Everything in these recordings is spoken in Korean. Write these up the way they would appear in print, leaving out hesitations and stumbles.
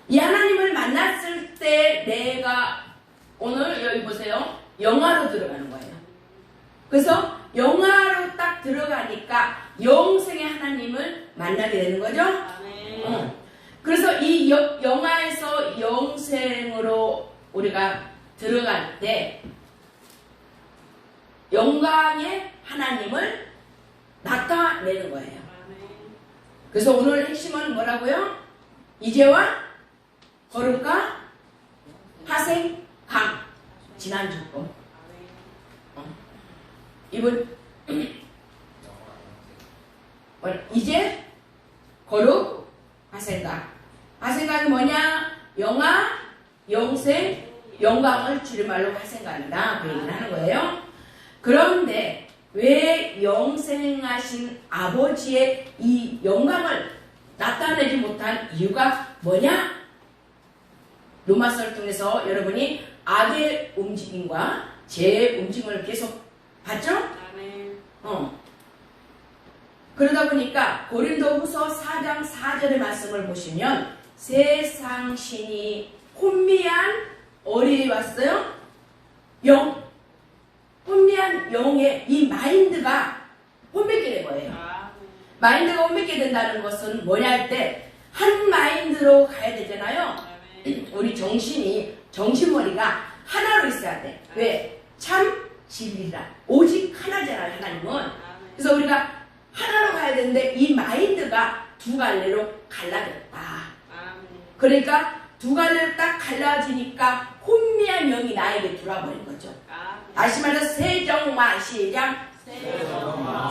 이 하나님을 만났을 때 내가 오늘 여기 보세요. 영화로 들어가는 거예요. 그래서 영화로 딱 들어가니까 영생의 하나님을 만나게 되는 거죠. 그래서 이 영화에서 영생으로 우리가 들어갈 때 영광의 하나님을 나타내는 거예요. 그래서 오늘 핵심은 뭐라고요? 이제와 거룩과 화생, 강. 지난주 거. 이분 이제 거룩, 화생강. 화생강이 뭐냐? 영화, 영생, 영광을 줄임말로 화생강이다. 그 얘기를 하는 거예요. 그런데 왜 영생하신 아버지의 이 영광을 나타내지 못한 이유가 뭐냐? 로마서를 통해서 여러분이 악의 움직임과 죄의 움직임을 계속 봤죠? 그러다 보니까 고린도후서 4장 4절의 말씀을 보시면 세상 신이 혼미한 어디에 왔어요? 영. 혼미한 영의 이 마인드가 혼미게 된 거예요. 마인드가 혼미게 된다는 것은 뭐냐 할 때 한 마인드로 가야 되잖아요. 우리 정신머리가 하나로 있어야 돼. 왜? 참 진리라. 오직 하나잖아요, 하나님은. 그래서 우리가 하나로 가야 되는데 이 마인드가 두 갈래로 갈라졌다. 그러니까 두 갈래로 딱 갈라지니까 혼미한 영이 나에게 들어와버린 거죠. 다시 말해서 세정마 시장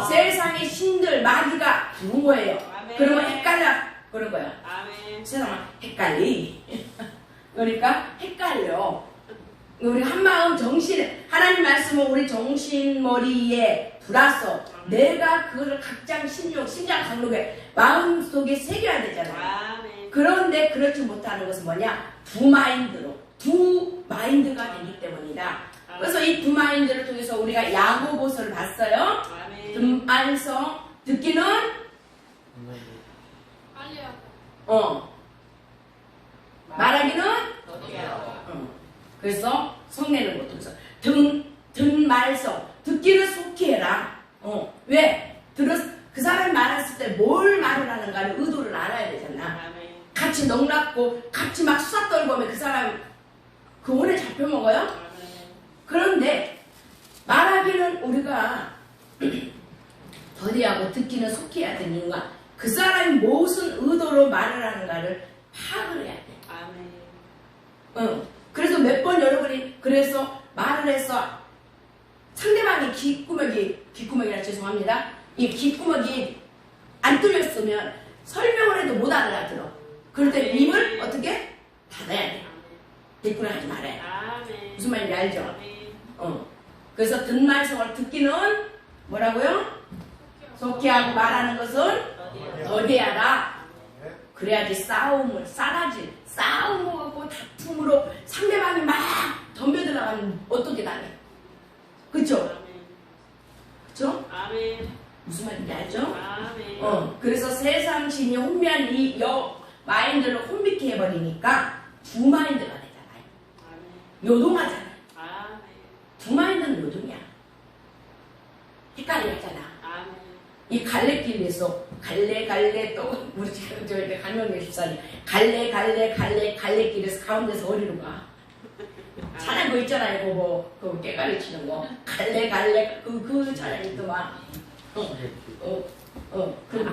세상의 신들 마귀가 부은 거예요. 그러면 헷갈려 그런 거야. 세상은 헷갈리. 그러니까 헷갈려. 우리 한마음 정신 하나님 말씀은 우리 정신머리에 들어서 내가 그거를 각장 심장 강록에 마음속에 새겨야 되잖아요. 그런데 그렇지 못하는 것은 뭐냐? 두 마인드가 되기 때문이다. 그래서 이 두 마인드를 통해서 우리가 야고보서를 봤어요. 듣면서 듣기는 말하기는 그래서 성내는 것도 있어. 말서 듣기는 속히 해라. 왜? 그 사람이 말했을 때 뭘 말을 하는가를 의도를 알아야 되잖아. 같이 넉났고 같이 막 수다 떨고 하면 그 사람 그 혼에 잡혀먹어요? 그런데 말하기는 우리가 더디하고 듣기는 속히 해야 되는 이유가 그 사람이 무슨 의도로 말을 하는가를 파악을 해야 돼. 그래서 몇 번 여러분이 그래서 말을 해서 상대방이 귓구멍이라 죄송합니다. 이 귓구멍이 안 뚫렸으면 설명을 해도 못 알아들어. 그럴 때 입을 어떻게? 닫아야 돼. 대꾸를 하지 말아야 돼. 무슨 말인지 알죠? 그래서 듣말성을 듣기는 뭐라고요? 속히 하고 말하는 것은 더디하다. 그래야지 싸움을 싸움하고 다툼으로 상대방이 막 덤벼들어가면 어떻게 당해? 그쵸? 그쵸? 무슨 말인지 알죠? 그래서 세상 신이 혼미한 이 마인드를 혼미케 해버리니까 두 마인드가 되잖아요. 요동하잖아요. 두 마인드는 요동이야. 헷갈려 하잖아. 이 갈래길에서 갈래 또 우리 지금 저희 강명대 집사님 갈래길에서 가운데서 어디로 가? 차라리 그 있잖아요. 그거 깨가리 치는 거 갈래 그 차라리 또 막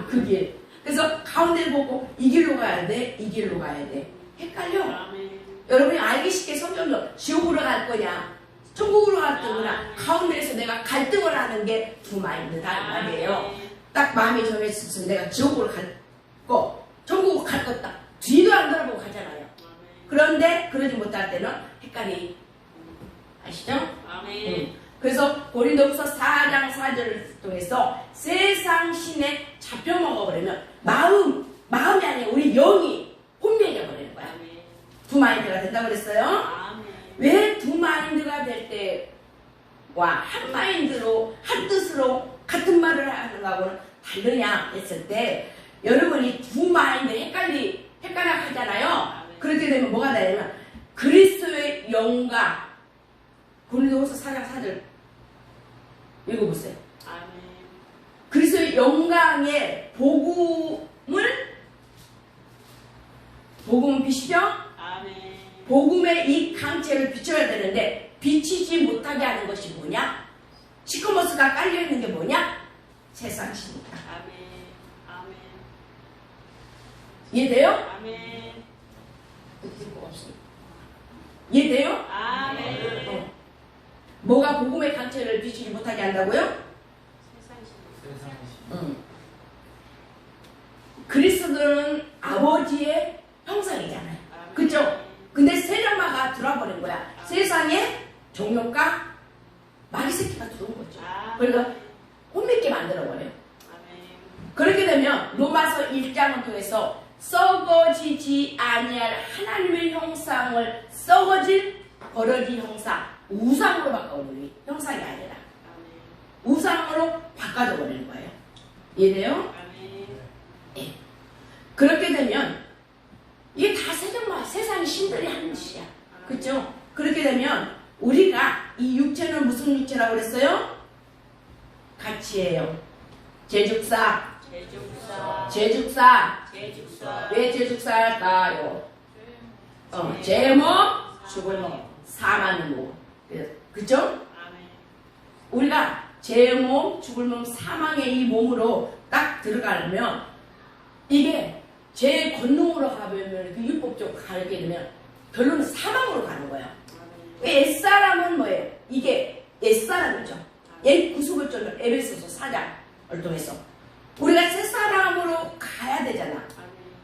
그 길. 그래서 가운데를 보고 이 길로 가야 돼, 이 길로 가야 돼. 헷갈려. 여러분이 알기 쉽게 성경도 지옥으로 갈 거냐, 천국으로 갈 거냐, 가운데에서 내가 갈등을 하는 게 두 마인드다 말이에요. 딱 마음이 정해졌으면 내가 지옥으로 갈 거, 천국으로 갈 거 딱 뒤도 안 돌아보고 가잖아요. 그런데 그러지 못할 때는 헷갈리. 아시죠? 그래서 고린도후서 4장 4절을 통해서 세상 신에 잡혀먹어버리면 마음이 아니라 우리 영이 혼미해져 버리는 거야. 두 마인드가 된다고 그랬어요. 왜 두 마인드가 될 때와 한 마인드로 한 뜻으로 같은 말을 하는 거하고는 다르냐 했을 때 여러분이 두 마인드 헷갈려 하잖아요. 그렇게 그렇게 되면 뭐가 되냐면 그리스도의 영과 고린도후서 4장 4절 읽어보세요. 아멘. 그리스도의 영광의 복음은 빛이죠? 아멘. 복음의 이 강체를 비춰야 되는데 비치지 못하게 하는 것이 뭐냐? 시커머스가 깔려있는 게 뭐냐? 세상신이다. 아멘. 아멘. 이해돼요? 아멘. 이해돼요? 아멘. 뭐가 복음의 강체를 비치지 못하게 한다고요? 그리스도는 아버지의 형상이잖아요. 그죠? 근데 세력마가 들어와버린 거야. 세상에 종교가 마귀 새끼가 들어온 거죠. 그러니까 혼미게 만들어버려요. 그렇게 되면 로마서 1장을 통해서 썩어지지 아니할 하나님의 형상을 썩어질 버려진 형상, 우상으로 바꿔버리는 형상이 아니라 우상으로 바꿔줘 버리는 거예요. 이해돼요? 예. 그렇게 되면 이게 다 세상의 신들이 하는 짓이야. 그죠? 그렇게 되면 우리가 이 육체는 무슨 육체라고 그랬어요? 가치예요. 제죽사. 왜 제죽사일까요? 제 몸, 죽을 몸, 사망의 몸. 그죠? 우리가 제 몸, 죽을 몸, 사망의 이 몸으로 딱 들어가려면 이게 제 권능으로 가면 그 율법적으로 가게 되면 결론은 사망으로 가는 거예요. 옛사람은 뭐예요? 이게 옛사람이죠. 옛 구속을 쫓는 에베소서 4장을 통해서 우리가 새사람으로 가야 되잖아.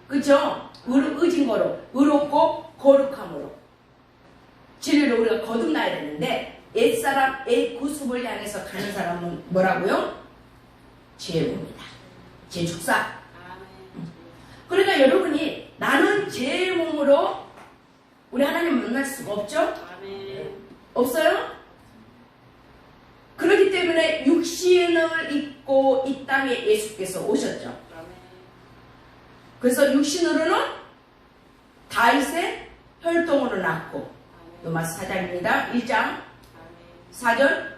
그죠? 의진거로 의롭고 거룩함으로 진리로 우리가 거듭나야 되는데 옛사람, 옛 구속을 향해서 가는 사람은 뭐라고요? 제 몸이다. 제 죽사. 그러니까 여러분이 나는 제 몸으로 우리 하나님 만날 수가 없죠? 없어요? 그렇기 때문에 육신을 입고 이 땅에 예수께서 오셨죠. 그래서 육신으로는 다윗의 혈통으로 낳고 로마서 4장입니다. 1장 4절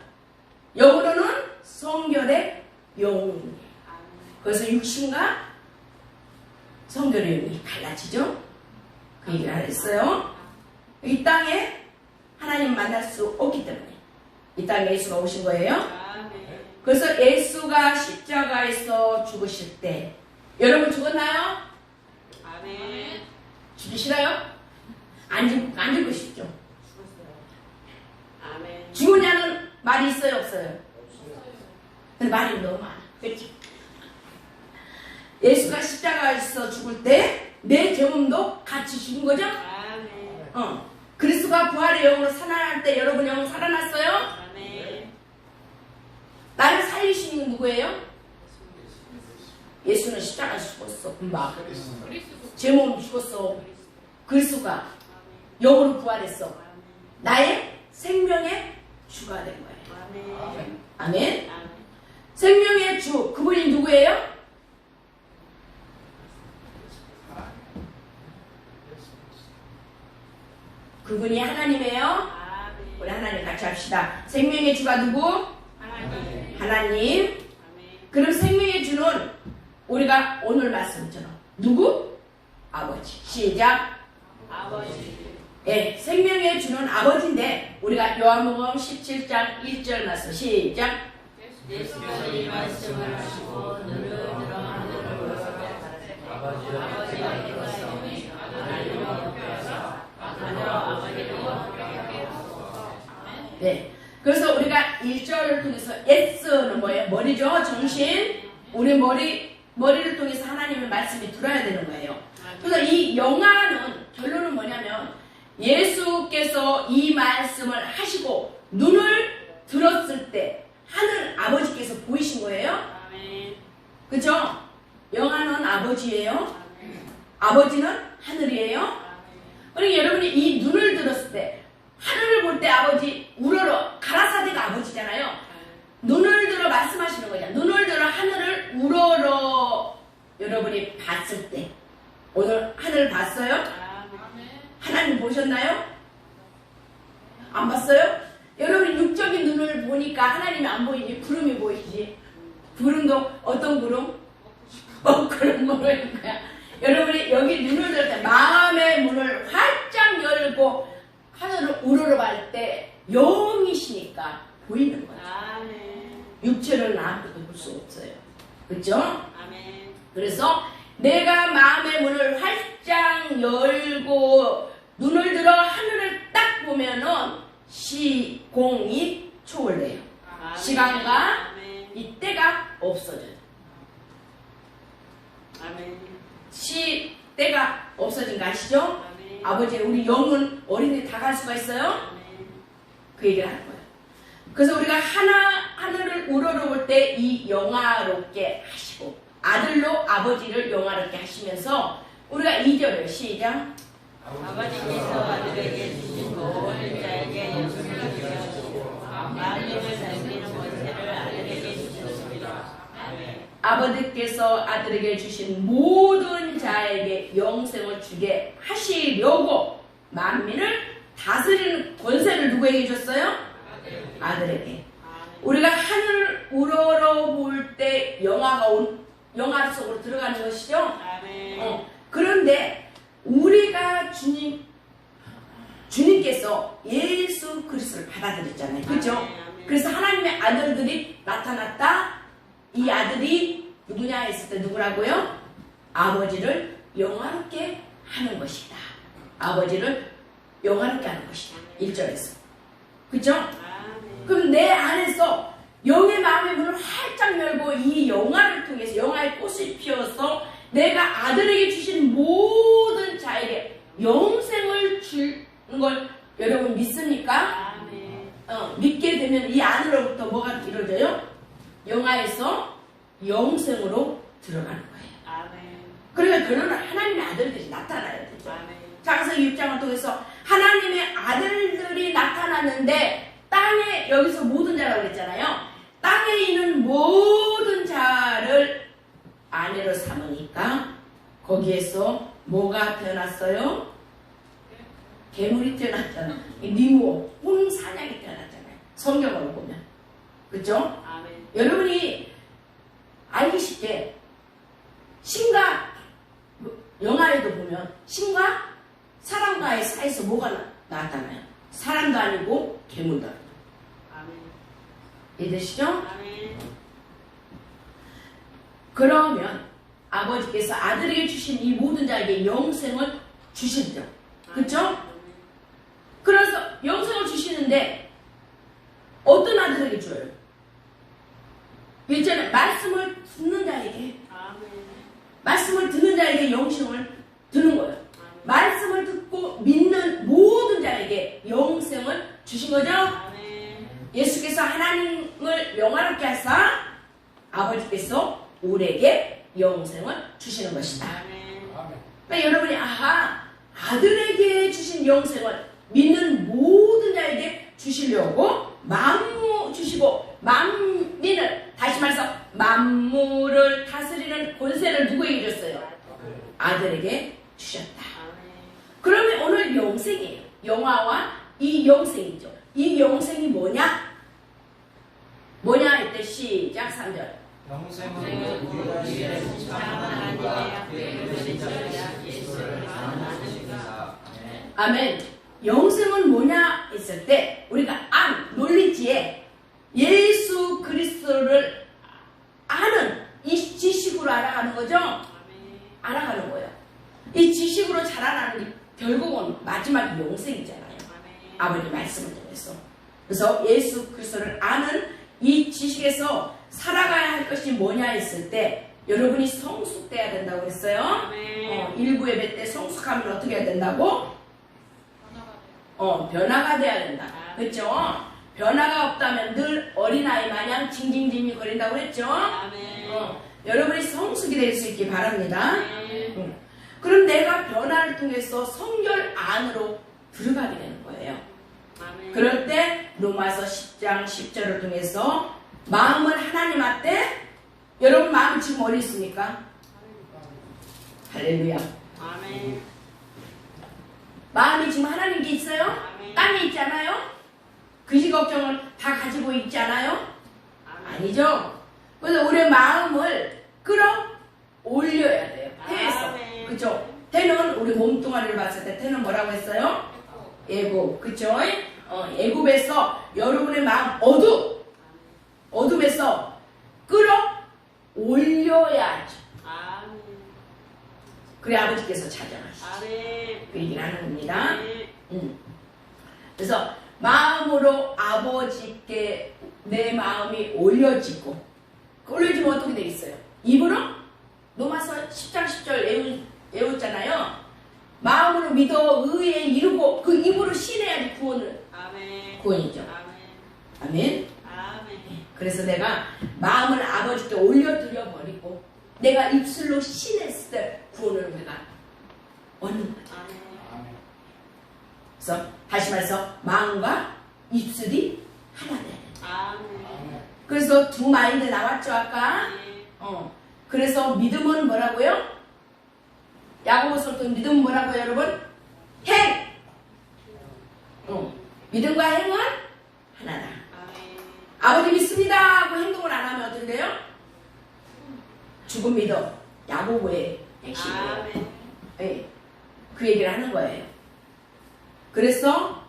영으로는 성결의 영웅. 그래서 육신과 성결의 영이 갈라지죠. 그 얘기를 했어요. 이 땅에 하나님 만날 수 없기 때문에 이 땅에 예수가 오신 거예요. 그래서 예수가 십자가에서 죽으실 때 여러분 죽었나요? 아멘. 죽기 싫어요? 안 죽고 싶죠? 아멘. 죽으냐는 말이 있어요? 없어요? 근데 말이 너무 많아. 그렇죠? 예수가 십자가에서 죽을 때 내 영혼도 같이 죽은 거죠? 아멘. 그리스도가 부활의 영으로 살아날 때 여러분 영혼 살아났어요? 아멘. 나를 살리시는 누구예요? 예수는 십자가에서 죽었어. 금방. 제 몸 죽었어. 그리스도가 영으로 부활했어. 나의 생명의 주가 된 거예요. 아멘. 아멘. 아멘. 생명의 주 그분이 누구예요? 그분이 하나님이에요. 아멘. 우리 하나님 같이 합시다. 생명의 주가 누구? 하나님. 하나님. 아멘. 그럼 생명의 주는 우리가 오늘 말씀처럼 누구? 아버지. 시작. 아버지. 예, 생명의 주는 아버지인데 우리가 요한복음 17장 1절 말씀 시작. 예수께서 이 말씀을 하시고 눈을 들어 하늘을 보시되 아버지가 이것이니 하나님의 옆에서 하나님과 아버지의 옆에 하소서. 네. 그래서 우리가 1절을 통해서 S는 뭐예요? 머리죠. 정신. 우리 머리를 통해서 하나님의 말씀이 들어야 되는 거예요. 그래서 이 영화는 결론은 뭐냐면 예수께서 이 말씀을 하시고 눈을 들었을 때 하늘 아버지께서 보이신 거예요. 아멘. 그죠? 영화는 아버지예요. 아멘. 아버지는 하늘이에요. 아멘. 그러니까 여러분이 이 눈을 들었을 때 하늘을 볼 때 아버지 우러러 가라사대가 아버지잖아요. 눈을 들어 말씀하시는 거죠. 눈을 들어 하늘을 우러러 여러분이 봤을 때 오늘 하늘 봤어요? 아멘. 보셨나요? 안 봤어요? 여러분 육적인 눈을 보니까 하나님이 안 보이지? 구름이 보이지? 구름도 어떤 구름? 그런 구름인 거야. 여러분이 여기 눈을 들 때 마음의 문을 활짝 열고 하늘을 우러러갈 때 영이시니까 보이는 거죠. 아멘. 육체를 아무도 볼 수 없어요. 그렇죠? 아멘. 그래서 내가 마음의 문을 활짝 열고 눈을 들어 하늘을 딱 보면은 시공이 초월해요. 아멘. 시간과 아멘. 이때가 없어져요. 아멘. 시때가 없어진 거 아시죠? 아멘. 아버지 우리 영은 어린이 다 갈 수가 있어요? 아멘. 그 얘기를 하는 거예요. 그래서 우리가 하늘을 우러러볼 때 이 영화롭게 하시고 아들로 아버지를 영화롭게 하시면서 우리가 2절을 시작. 아버지께서 아들에게 주신 모든 자에게 영생을 주시고 만민을 살리는 권세를 아들에게 주셨습니다. 아멘. 아버지께서 아들에게 주신 모든 자에게 영생을 주게 하시려고 만민을 다스리는 권세를 누구에게 줬어요? 아들에게. 우리가 하늘을 우러러볼 때 영화 속으로 들어가는 것이죠. 아멘. 그런데 우리가 주님께서 예수 그리스도를 받아들였잖아요. 그렇죠? 아멘. 그래서 하나님의 아들들이 나타났다. 이 아들이 누구냐 했을 때 누구라고요? 아버지를 영화롭게 하는 것이다. 아버지를 영화롭게 하는 것이다. 1절에서. 그렇죠? 아멘. 그럼 내 안에서 영의 마음의 문을 활짝 열고 이 영화를 통해서 영화의 꽃이 피어서 내가 아들에게 주신 모든 자에게 영생을 주는 걸 여러분 믿습니까? 아멘. 믿게 되면 이 안으로부터 뭐가 이루어져요? 영화에서 영생으로 들어가는 거예요. 아멘. 그러니까 그런 하나님의 아들들이 나타나야 되죠. 아멘. 창세기 6장을 통해서 하나님의 아들들이 나타났는데 땅에 여기서 모든 자라고 그랬잖아요. 땅에 있는 모든 자를 아내로 삼으니까 거기에서 뭐가 태어났어요? 괴물이 태어났잖아요. 니모, 홍사냥이 태어났잖아요. 성경으로 보면. 그렇죠? 아멘. 여러분이 알기 쉽게 신과 영화에도 보면 신과 사람과의 사이에서 뭐가 나타나요? 사람도 아니고 괴물도 아니고. 아멘. 이해되시죠? 아멘. 그러면 아버지께서 아들에게 주신 이 모든 자에게 영생을 주시죠. 그렇죠? 그래서 영생을 주시는데 어떤 아들에게 줘요? 일전에 말씀을 듣는 자에게, 아멘. 말씀을 듣는 자에게 영생을 드는 거예요. 아멘. 말씀을 듣고 믿는 모든 자에게 영생을 주신 거죠. 아멘. 예수께서 하나님을 영화롭게 하사 아버지께서 우리에게 영생을 주시는 것이다. 아멘. 그러니까 여러분이 아들에게 주신 영생을 믿는 모든 자에게 주시려고 만무 주시고 만민을, 다시 말해서 만물을 다스리는 권세를 누구에게 줬어요? 아들에게 주셨다. 아멘. 그러면 오늘 영생이에요. 영화와 이 영생이죠. 이 영생이 뭐냐? 뭐냐 할 때 시작 3절. 영생은 우리가 이제 하나님의 앞에 이르신 자야 예수를 만나는가. 아멘. 영생은 뭐냐 했을 때 우리가 논리지에 예수 그리스도를 아는 이 지식으로 알아가는 거죠. 아멘. 알아가는 거예요. 이 지식으로 자라나는 게 결국은 마지막 영생이잖아요. 아멘. 아버지 말씀을 통해서. 그래서 예수 그리스도를 아는 이 지식에서 살아가야 할 것이 뭐냐 했을 때 여러분이 성숙돼야 된다고 했어요. 아멘. 일부 예배 때 성숙하면 어떻게 해야 된다고? 변화가 돼야 된다. 그렇죠? 변화가 없다면 늘 어린아이 마냥 징징징징 거린다고 그랬죠? 아멘. 여러분이 성숙이 될 수 있기 바랍니다. 아멘. 그럼 내가 변화를 통해서 성결 안으로 들어가게 되는 거예요. 아멘. 그럴 때 로마서 10장 10절을 통해서 마음을 하나님 앞에, 여러분 마음이 지금 어디 있습니까? 할렐루야. 아멘. 마음이 지금 하나님께 있어요? 아멘. 땅에 있지 않아요? 그지 걱정을 다 가지고 있지 않아요? 아멘. 아니죠. 그래서 우리의 마음을 끌어 올려야 돼요. 태에서. 아멘. 그죠? 태는 우리 몸뚱아리를 봤을 때 태는 뭐라고 했어요? 애굽. 그죠? 애굽에서 여러분의 마음 어둠에서 끌어 올려야죠. 아멘. 그래 아버지께서 찾아가시죠. 아멘. 그 얘기를 하는 겁니다. 아멘. 그래서 마음으로 아버지께 내 마음이 올려지고 올려지면 어떻게 되겠어요? 입으로 로마서 10장 10절 외웠잖아요. 마음으로 믿어 의에 이르고 그 입으로 신해야지 아멘. 구원이죠. 아멘. 아멘. 아멘. 그래서 내가 마음을 아버지께 올려드려 버리고 내가 입술로 신했을 때 구원을 우리가 얻는 거죠. 아멘. 그래서 다시 말해서 마음과 입술이 하나 돼야 돼. 아멘. 그래서 두 마인드 나왔죠 아까. 그래서 믿음은 뭐라고요? 야고보서부터 믿음은 뭐라고요 여러분? 행. 믿음과 행은 하나다. 아멘. 아버지 믿습니다 하고 행동을 안 하면 어떻게 돼요? 죽은 믿음. 야고보의 핵심이에요. 아멘. 네, 그 얘기를 하는 거예요. 그래서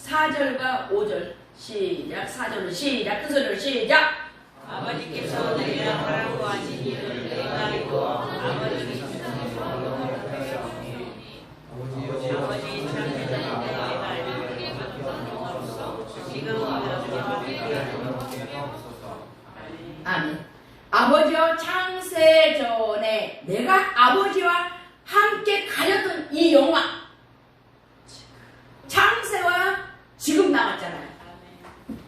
4절과 5절 시작. 4절을 시작. 그 소리를 시작. 아버지께서 내게 하라고 하신 일을 내가 알고 아버지께서 아버지 창세전에 내가 알기를 받음으로써 지금은 아버지와 아멘. 아버지와 창세 전에 내가 아버지와 함께 가졌던 이 영화 창세와 지금 나왔잖아요. 아멘.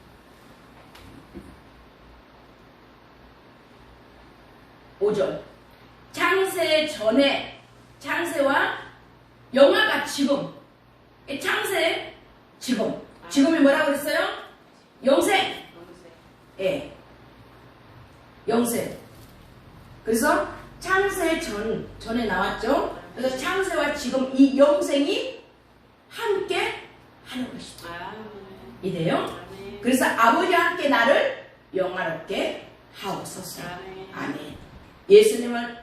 5절. 창세 전에 창세와 영화가 지금. 창세 지금. 지금이 뭐라고 그랬어요? 영생. 예. 영생. 그래서 창세 전에 나왔죠. 그래서 창세와 지금 이 영생이 함께 하는 것이다. 아멘. 이래요. 아멘. 그래서 아버지와 함께 나를 영화롭게 하옵소서. 아멘. 아멘. 예수님은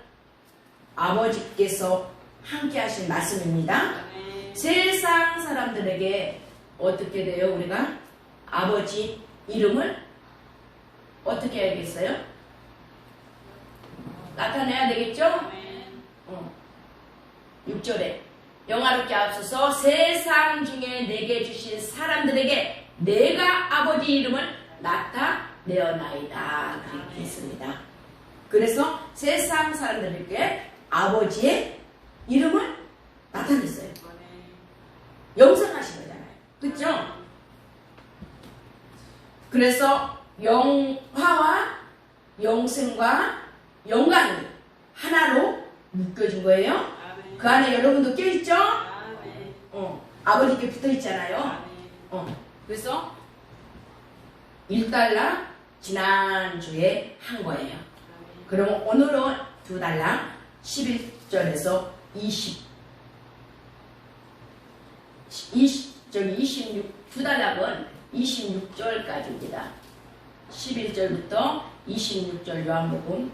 아버지께서 함께 하신 말씀입니다. 아멘. 세상 사람들에게 어떻게 돼요? 우리가 아버지 이름을 어떻게 해야겠어요? 나타내야 되겠죠? 아멘. 6절에 영화롭게 하옵소서 세상 중에 내게 주신 사람들에게 내가 아버지 이름을 나타내어나이다. 그렇게 했습니다. 그래서 세상 사람들에게 아버지의 이름을 나타냈어요. 아멘. 영생하신 거잖아요. 그렇죠? 그래서 영화와 영생과 영광이 하나로 묶여진 거예요. 아멘. 그 안에 여러분도 껴있죠? 아멘. 아버지께 붙어있잖아요. 아멘. 그래서 1달러 지난주에 한 거예요. 아멘. 그러면 오늘은 2달러 11절에서 2달러는 26절까지입니다. 11절부터 26절 요한복음.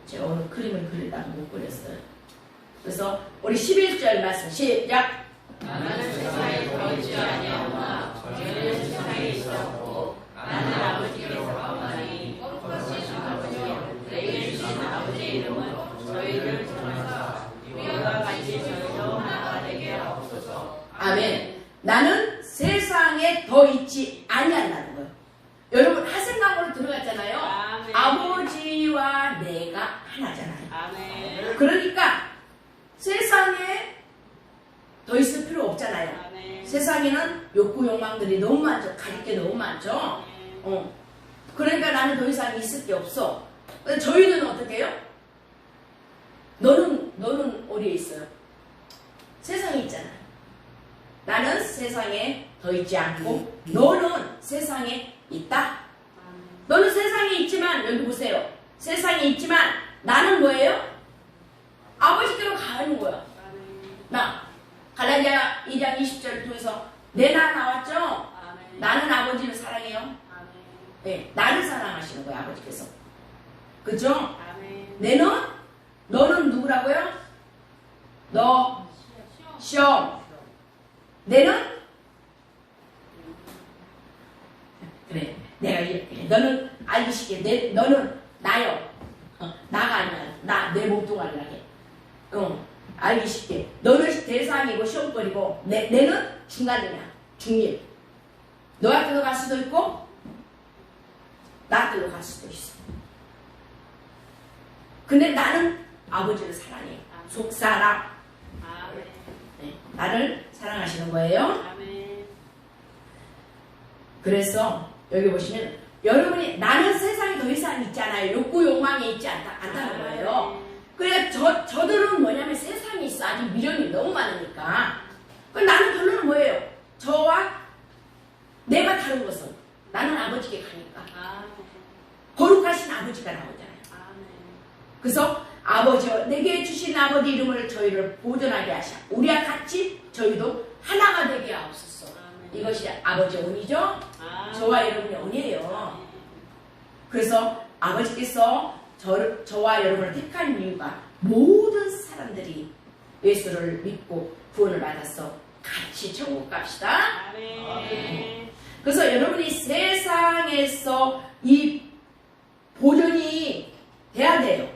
제가 오늘 그림을 그리다가 못 그렸어요. 그래서 우리 11절 말씀 시작. 나는 세상에 거하지 아니하오나 너희는 세상에 있었고 나는 아버지께서 가오나니 거룩하신 아버지여 내게 주신 아버지의 이름은 저희를 통해서 우리와 같이 저희도 하나가 되게 하옵소서. 아멘. 나는 세상에 더 있지 아니한다는 거예요. 여러분 하생각으로 들어갔잖아요. 아멘. 아버지와 내가 하나잖아요. 아멘. 그러니까 세상에 더 있을 필요 없잖아요. 아멘. 세상에는 욕구 욕망들이 너무 많죠. 가질 게 너무 많죠. 그러니까 나는 더 이상 있을 게 없어. 근데 저희는 어떻게 해요? 너는 어디에 있어요? 세상에 있잖아. 나는 세상에 더 있지 않고 너는 세상에 있다. 너는 세상에 있지만 여기 보세요. 세상에 있지만 나는 뭐예요? 아버지께로 가는 거야. 나 갈라디아 2장 20절을 통해서 내 나 나왔죠? 아멘. 나는 아버지를 사랑해요. 아멘. 네, 나를 사랑하시는 거예요, 아버지께서. 그죠? 아멘. 내는? 너는 누구라고요? 너, 시험. 내는? 그래, 내가 이렇게. 너는 알기 쉽게. 너는 나요. 나가 아니야. 내 몸뚱아리라 해. 알기 쉽게. 너는 대상이고 시험거리고, 내는 중간이냐. 중립. 너한테도 갈 수도 있고, 나한테도 갈 수도 있어. 근데 나는 아버지를 사랑해. 속사랑. 아멘. 네, 나를 사랑하시는 거예요. 아멘. 그래서 여기 보시면 여러분이 나는 세상에 더 이상 있지 않아요. 욕구 욕망이 있지 않다는 거예요. 그래 저들은 뭐냐면 세상에 있어. 아직 미련이 너무 많으니까. 그럼 나는 결론은 뭐예요? 저와 내가 다른 것은 나는 아버지께 가니까. 아멘. 거룩하신 아버지가 나오잖아요. 아멘. 그래서 아버지와 내게 주신 아버지 이름을 저희를 보존하게 하시오. 우리와 같이 저희도 하나가 되게 하옵소서. 아멘. 이것이 아버지의 은이죠. 아멘. 저와 여러분의 은이에요. 그래서 아버지께서 저와 여러분을 택한 이유가 모든 사람들이 예수를 믿고 구원을 받아서 같이 천국 갑시다. 아멘. 그래서 여러분이 세상에서 이 보존이 돼야 돼요.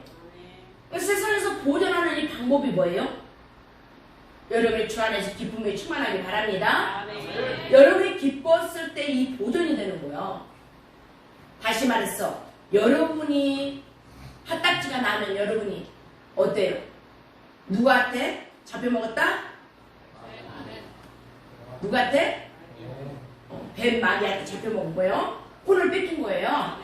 세상에서 보존하는 이 방법이 뭐예요? 여러분이 주 안에서 기쁨이 충만하길 바랍니다. 아멘. 여러분이 기뻤을 때 이 보존이 되는 거예요. 다시 말해서 여러분이 핫딱지가 나면 여러분이 어때요? 누구한테 잡혀먹었다? 누구한테? 뱀 마귀한테 잡혀먹은 거예요. 혼을 뺏긴 거예요.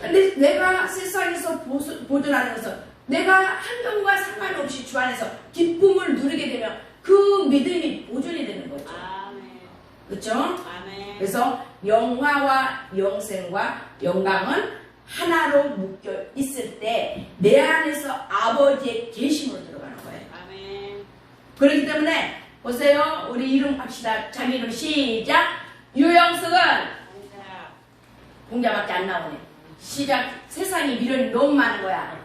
근데 내가 세상에서 보존하면서 내가 환경과 상관없이 주 안에서 기쁨을 누리게 되면 그 믿음이 보존이 되는 거죠. 아멘. 그렇죠? 아멘. 그래서 영화와 영생과 영광은 하나로 묶여 있을 때 내 안에서 아버지의 계심으로 들어가는 거예요. 아멘. 그렇기 때문에 보세요. 우리 이름 합시다. 자기 이름 시작. 유영석은 공자밖에 안 나오네. 시작. 세상에 미련이 너무 많은 거야.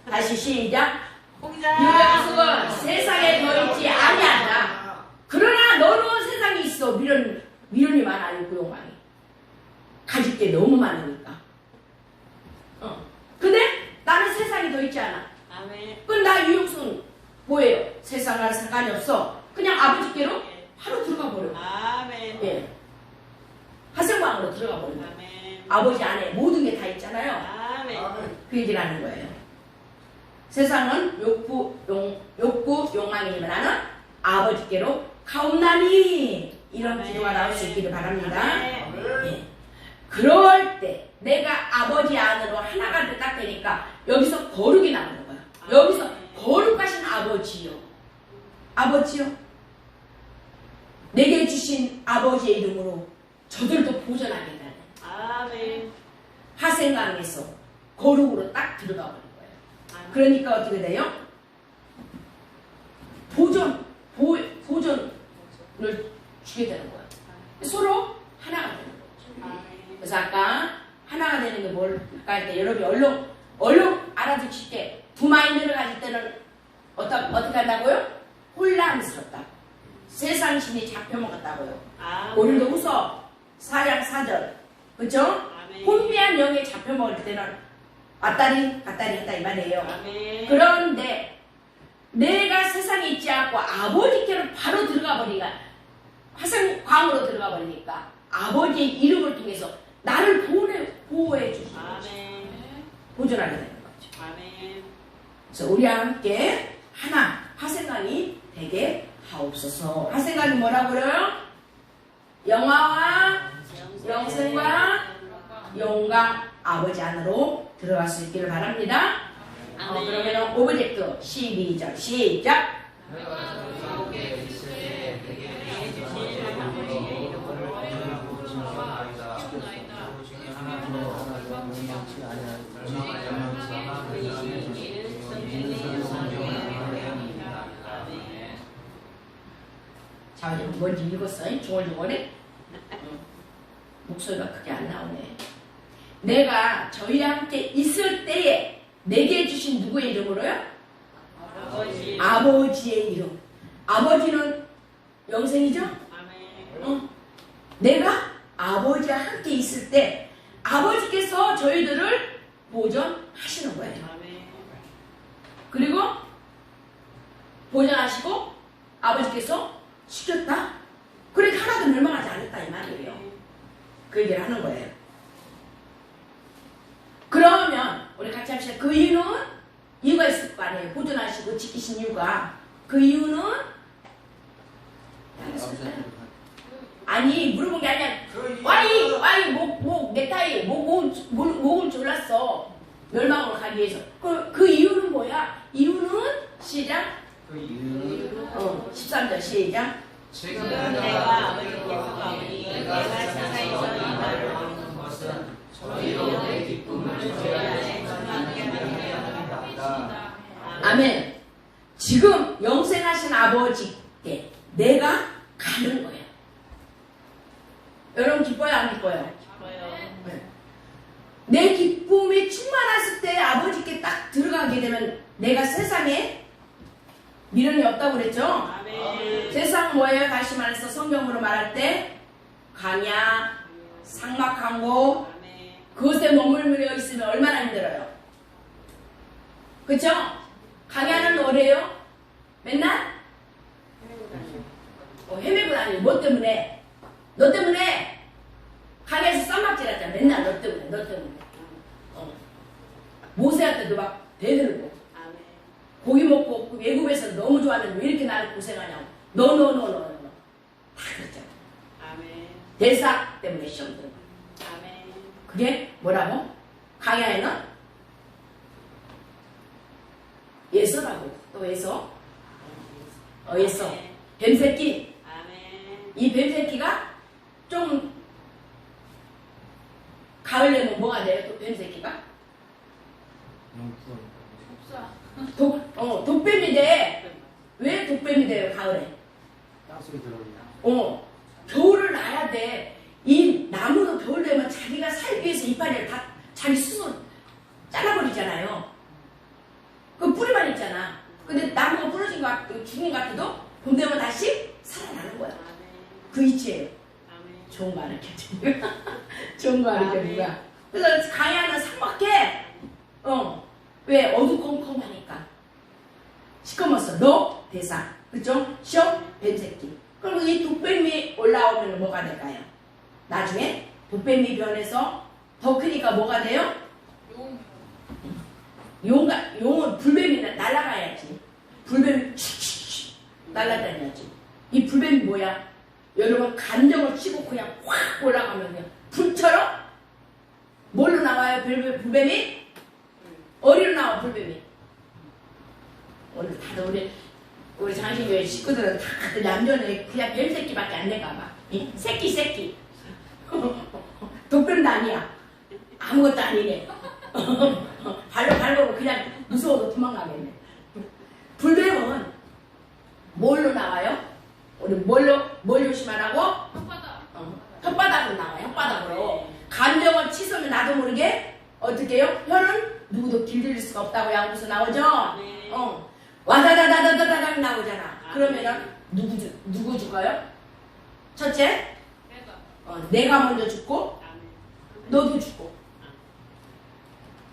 다시 시작. 유영석은 세상에 더 있지 아니한다. 그러나 너는 세상에 있어. 미련이 많아. 욕구욕망이 가질 게 너무 많으니까. 근데 나는 세상에 더 있지 않아. 아멘. 그럼 나 유영석은 뭐예요? 세상과 상관이 없어. 그냥 아버지께로 바로 들어가 버려. 아멘. 예. 화생방으로 들어가 버려. 아멘. 아버지 안에 모든 게 다 있잖아요. 아멘. 그 얘기를 하는 거예요. 세상은 욕구, 욕망이지만 나는 아버지께로 가옵나니. 이런 기도가 나올 수 있기를 바랍니다. 예. 그럴 때 내가 아버지 안으로 하나가 딱 되니까 여기서 거룩이 나오는 거야. 여기서 거룩하신 아버지요. 아버지요. 내게 주신 아버지의 이름으로 저들도 보존하게 되는 아멘. 화생강에서 거룩으로 딱 들어가 버린 거예요. 아멘. 그러니까 어떻게 돼요? 보존을 주게 되는 거예요. 서로 하나가 되는 거예요. 아멘. 그래서 아까 하나가 되는 게 뭘까 할 때 여러분이 얼른 알아두실 두 마인드를 가질 때는 어떻게 한다고요? 혼란스럽다. 세상 신이 잡혀먹었다고요. 아멘. 고린도후서 4장 4절. 그쵸? 아멘. 혼미한 영에 잡혀먹을 때는 왔다리 갔다리 했다 이 말이에요. 아멘. 그런데 내가 세상에 있지 않고 아버지께로 바로 들어가 버리니까 화생광으로 들어가 버리니까 아버지의 이름을 통해서 나를 보호해 주시는 거죠. 아멘. 보존하게 되는 거죠. 아멘. 그래서 우리와 함께 하나 화생광이 되게 하옵소서. 화생광이 뭐라고 그래요? 영화와 영생과 영광 아버지 안으로 들어갈 수 있기를 바랍니다. 그러면 오브젝트 12절 시작. 자, 뭔지 읽었어? 중얼중얼해? 목소리가 크게 안 나오네. 내가 저희와 함께 있을 때에 내게 주신 누구의 이름으로요? 아버지. 아버지의 이름. 아버지는 영생이죠? 아멘. 내가 아버지와 함께 있을 때 아버지께서 저희들을 보존하시는 거예요. 아멘. 그리고 보존하시고 아버지께서 시켰다? 그러니까 하나도 멸망하지 않았다 이 말이에요. 그 얘기를 하는 거예요. 그러면 우리 같이 합시다. 그 이유가 있을 거 아니에요. 보존하시고 지키신 이유가. 그 이유는 아니 물어본 게 아니야. 와이 목 넥타이 목을 졸랐어. 멸망으로 가기 위해서. 그 이유는 뭐야? 이유는 시작. 그 이유는 13절 시작. 지금 내가 아버지께서 가오니 내가 세상에서 이 말을 얻는 것은 저희로 내 기쁨을 저희 안에 충만하게 하려 함이다. 아멘. 지금 영생하신 아버지께 내가 가는 거예요. 여러분 기뻐요 안 기뻐요? 네. 내 기쁨이 충만했을 때 아버지께 딱 들어가게 되면 내가 세상에 미련이 없다고 그랬죠? 아멘. 세상 뭐예요? 다시 말해서 성경으로 말할 때 강야, 삭막한 곳 아멘. 그것에 머물러 있으면 얼마나 힘들어요? 그쵸? 강야는 뭐래요? 맨날? 헤매고 다니고 뭐 때문에? 너 때문에 강야에서 쌈박질하잖아. 맨날 너 때문에. 모세한테도 막 대들고 아멘. 고기 먹고 외국에서 너무 좋아하는데 왜 이렇게 나를 고생하냐고. 너. 다 그랬잖아. 아멘. 대사 때문에 시험 들고. 아멘. 그게 뭐라고? 강야에는 예서라고. 또 예서? 예서. 뱀새끼. 아멘. 이 뱀새끼가 좀 가을 되면 뭐가 돼요? 또 뱀새끼가? 독뱀이 돼. 왜 독뱀이 돼요? 가을에? 땅속에 들어오냐? 겨울을 나야 돼. 이 나무도 겨울 되면 자기가 살기 위해서 이파리를 다 자기 스스로 잘라버리잖아요. 그 뿌리만 있잖아. 근데 나무가 부러진 것 같고 죽은 것 같아도 봄 되면 다시 살아나는 거야. 아멘. 그 이치예요. 아멘. 좋은 거 가르쳐주는 좋은 거 가르쳐주가. 그래서 강야는 삭막해. 왜? 어두컴컴하니까. 시커멓어. 너 대사. 그죠? 시험 뱀새끼. 그리고 이 독뱀이 올라오면 뭐가 될까요? 나중에 독뱀이 변해서 더 크니까 뭐가 돼요? 용은 불뱀이 날아가야지. 불뱀이 날아다녀야지. 이 불뱀이 뭐야? 여러분 감정을 치고 그냥 확 올라가면 그냥 불처럼 뭘로 나와요? 불뱀이? 어디로 나와 불뱀이? 오늘 다들 우리 장신교회 식구들은 다들 얌전해. 그냥 뱀새끼밖에 안 내가봐. 새끼. 독뱀도 아니야. 아무것도 아니네. 발로 그냥 무서워서 도망가겠네. 불뱀은 뭘로 나와요? 우리 뭘 조심하라고? 혓바닥으로 나와요. 혓바닥으로. 감정을 치서면 나도 모르게 어떻게 해요? 혀는 누구도 길들일 수가 없다고 양구서 나오죠? 네. 와다다다다다닥 나오잖아. 그러면은 누구 죽어요? 첫째, 내가 먼저 죽고 아멘. 너도 죽고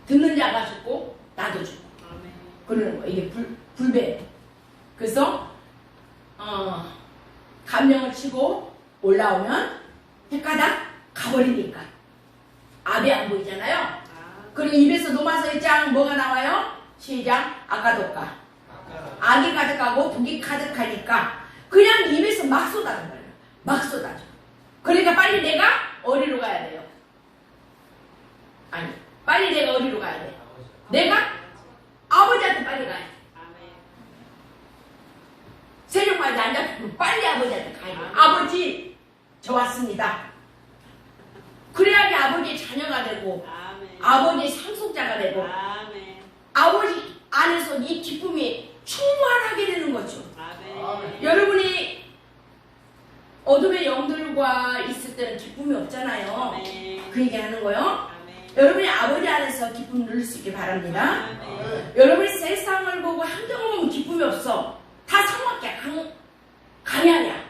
듣는 자가 죽고 나도 죽고 아멘. 그러는 거야. 이게 불배. 그래서 감명을 치고 올라오면 헷가닥 가버리니까 압이 안 보이잖아요. 아. 그리고 입에서 녹아서 짱 뭐가 나와요? 시작. 아까독가. 악이 가득하고 독이 가득하니까 그냥 입에서 막 쏟아져 버려요. 막 쏟아져. 그러니까 빨리 내가 어디로 가야 돼요? 아니, 빨리 내가 어디로 가야 돼? 내가 아버지한테 빨리 가야 돼. 아멘. 세력마다 안 잡히면 빨리 아버지한테 가야 돼. 아버지, 저 왔습니다. 그래야지 아버지의 자녀가 되고 아멘. 아버지의 상속자가 되고 아멘. 아버지 안에서 이 기쁨이 충만하게 되는 거죠. 아멘. 여러분이 하나님과 있을 때는 기쁨이 없잖아요. 아멘. 그 얘기 하는 거요. 아멘. 여러분이 아버지 안에서 기쁨 누릴 수 있길 바랍니다. 아멘. 여러분이 세상을 보고 환경을 보면 기쁨이 없어. 다 성악이야. 강야야.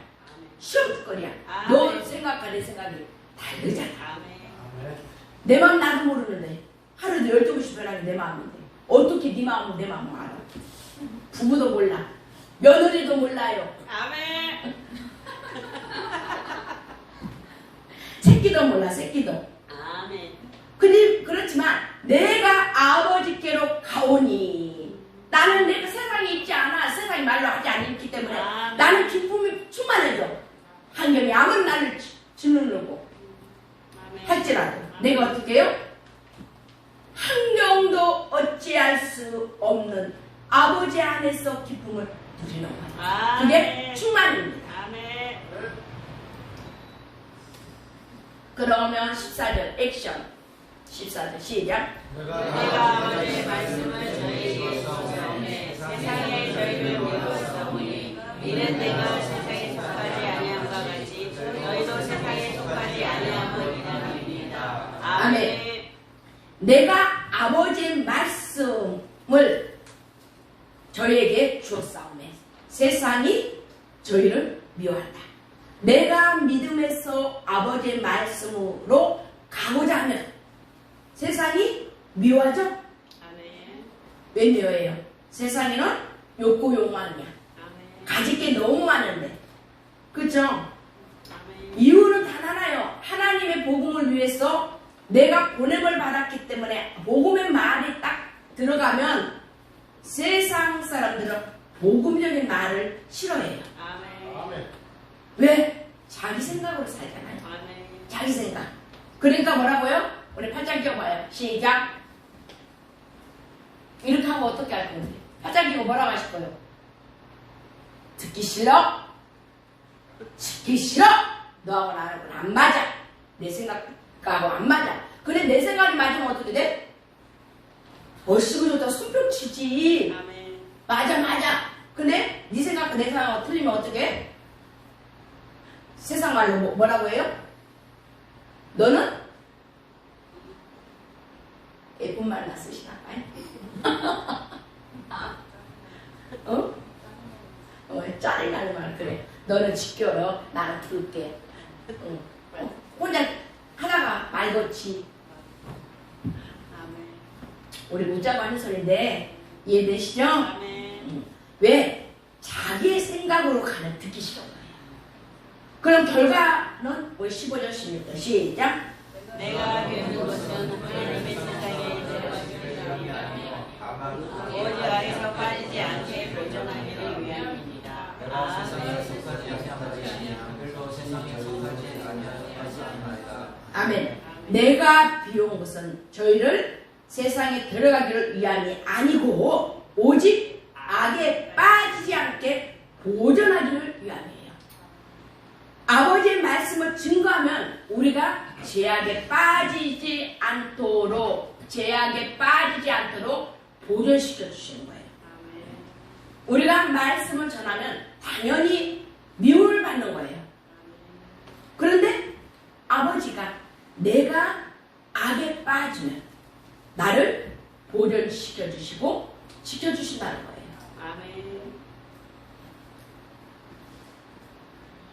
시험거리야. 너 생각과 내 생각이 다르잖아. 아멘. 내 마음 나도 모르는데 하루도 12번씩 변하는 내 마음인데 어떻게 네 마음은 내 마음을 알아. 부부도 몰라. 며느리도 몰라요. 아멘. 새끼도 몰라. 새끼도. 아멘. 근데 그렇지만 내가 아버지께로 가오니 나는 내가 세상에 있지 않아. 세상이 말로 하지 않기 때문에 아멘. 나는 기쁨이 충만해져. 환경이 아무리 나를 짓누르고 아멘. 할지라도 내가 어떻게 해요? 환경도 어찌할 수 없는 아버지 안에서 기쁨을 누리는 거예요. 그게 아멘. 충만입니다. 아멘. 그러면 14절 액션 14절 시작. 내가 아버지의 말씀을 저희에게 주셨사오니 세상에 저희를 믿었사오니 이는 내가 세상에 속하지 아니함과 같이 너희도 세상에 속하지 아니함을 이라입니다. 아멘. 내가 아버지의 말씀을 저희에게 주었사오매 세상이 저희를 미워한다. 내가 믿음에서 아버지의 말씀으로 가고자 하면 세상이 미워하죠? 아멘. 왜 미워해요? 세상에는 욕구 욕망이야. 아멘. 가질 게 너무 많은데. 그죠? 아멘. 이유는 단 하나요. 하나님의 복음을 위해서 내가 보냄을 받았기 때문에 복음의 말이 딱 들어가면 세상 사람들은 복음적인 말을 싫어해요. 아멘. 왜? 자기 생각으로 살잖아요. 아멘. 자기 생각. 그러니까 뭐라고요? 우리 8장 끼워봐요. 시작. 이렇게 하면 어떻게 할 건데? 8장 끼고 뭐라고 하실 거예요? 듣기 싫어? 듣기 싫어? 너하고 나하고는 안 맞아. 내 생각하고 안 맞아. 그래 내 생각이 맞으면 어떻게 돼? 얼씨구 좋다 손뼉 치지. 아멘. 맞아. 근데 네 생각과 내 생각하고 틀리면 어떻게 해? 세상 말로 뭐라고 해요? 너는 예쁜 말나 쓰시나 봐요. 어? 짜증나는 말 그래. 너는 지켜요. 나는 들을게. 응. 혼자 하다가 말 거치. 아멘. 우리 묻자고 하는 소리인데 이해되시죠? 아멘. 왜? 자기의 생각으로 가면 듣기 싫은 거예요. 그럼 결과는 우리 15절 16절 시작. 내가 배운 것은 하나님의 세상에 들어가기를 오직 악에서 빠지지 않게 보존하기를 위함입니다. 아멘. 내가 비운 것은 저희를 세상에 들어가기를 위함이 아니고 오직 악에 빠지지 않게 보존하기를 위함이에요. 아버지의 말씀을 증거하면 우리가 죄악에 빠지지 않도록 보존시켜 주시는 거예요. 우리가 말씀을 전하면 당연히 미움을 받는 거예요. 그런데 아버지가 내가 악에 빠지면 나를 보존시켜 주시고 지켜주신다는 거예요. 아멘.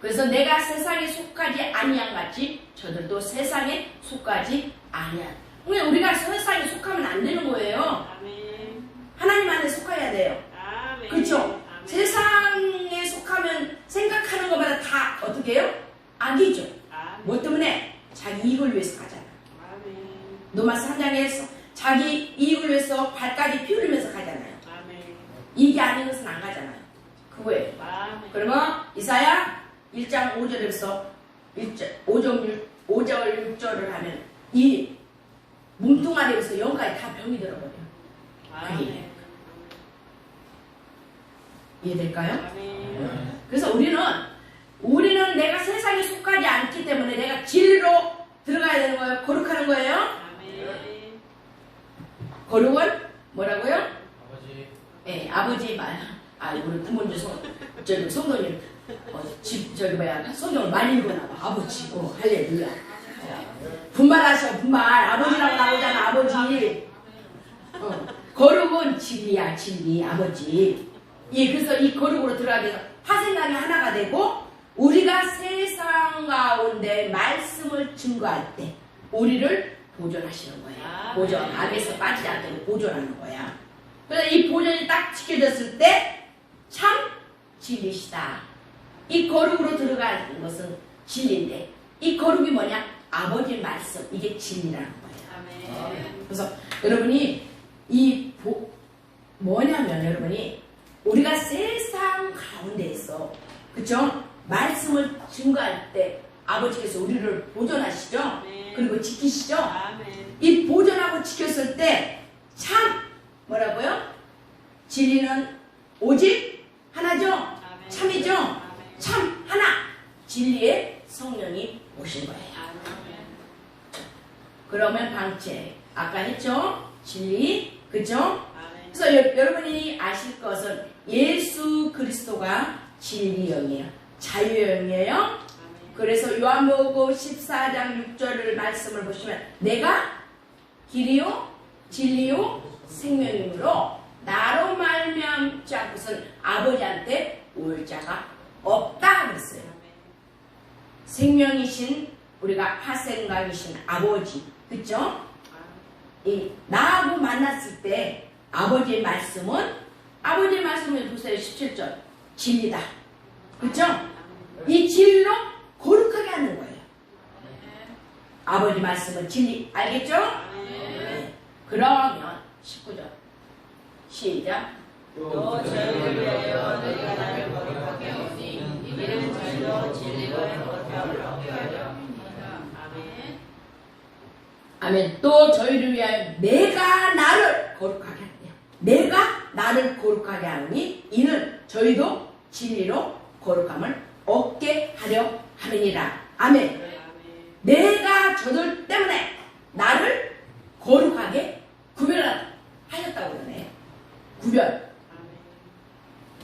그래서 내가 세상에 속하지 아니한 같이 저들도 세상에 속하지 아니한. 우리가 세상에 속하면 안 되는 거예요. 아멘. 하나님 안에 속해야 돼요. 아멘. 그렇죠? 아멘. 세상에 속하면 생각하는 것마다 다 어떻게 해요? 악이죠. 아멘. 뭐 때문에? 자기 이익을 위해서 가잖아. 아멘. 노마스 한 장에서 자기 이익을 위해서 발까지 피 흘리면서 가잖아요. 아멘. 이익이 아닌 것은 안 가잖아요. 그거예요. 아멘. 그러면 이사야 1장 5절에서 5절 6절을 하면 이 뭉뚱아리에서 영까지 다 병이 들어버려요. 아멘. 이해될까요? 아멘. 그래서 우리는 내가 세상에 속하지 않기 때문에 내가 진리로 들어가야 되는 거예요. 거룩하는 거예요. 아멘. 거룩은 뭐라고요? 아버지. 예, 아버지 말. 우리 부모님 성도님 저기 뭐야 성경을 많이 읽어나 봐. 아버지. 할렐루야. 분발하셔 분발. 아버지라고 나오잖아 아버지. 거룩은 진리야 진리 아버지. 그래서 이 거룩으로 들어가기 위해서 화생강이 하나가 되고 우리가 세상 가운데 말씀을 증거할 때 우리를 보존하시는 거야. 보존. 악에서 빠지지 않도록 보존하는 거야. 그래서 이 보존이 딱 지켜졌을 때 참 진리시다. 이 거룩으로 들어가는 것은 진리인데 이 거룩이 뭐냐? 아버지의 말씀. 이게 진리라는 거예요. 그래서 여러분이 뭐냐면 여러분이 우리가 세상 가운데에서 그쵸? 말씀을 증거할 때 아버지께서 우리를 보존하시죠? 그리고 지키시죠? 이 보존하고 지켰을 때 참 뭐라고요? 진리는 오직 하나죠? 참이죠? 참 하나 진리의 성령이 오신 거예요. 그러면 방체 아까 했죠? 진리 그죠? 그래서 여러분이 아실 것은 예수 그리스도가 진리 영이에요. 자유의 영이에요. 그래서 요한복음 14장 6절을 말씀을 보시면 내가 길이요 진리요 생명이므로 나로 말미암지 않고선 아버지한테 올 자가 없다 그랬어요. 생명이신 우리가 화생강이신 아버지 그죠? 나하고 만났을 때 아버지의 말씀은 보세요 17절 진리다 그죠? 이 진리로 거룩하게 하는 거예요. 아버지 말씀은 진리 알겠죠? 네. 그러면 19절 시작 또 저희를 위하여 너희가 나를 거룩하게 하오니 이는 저희로 진리로 거룩함을 얻게 하려 함이니라. 아멘. 아멘. 또 저희를 위하여 내가 나를 거룩하게 한대요. 내가 나를 거룩하게 하니 이는 저희도 진리로 거룩함을 얻게 하려 함이니라. 아멘. 내가 저들 때문에 나를 거룩하게 구별하셨다고 그러네. 구별.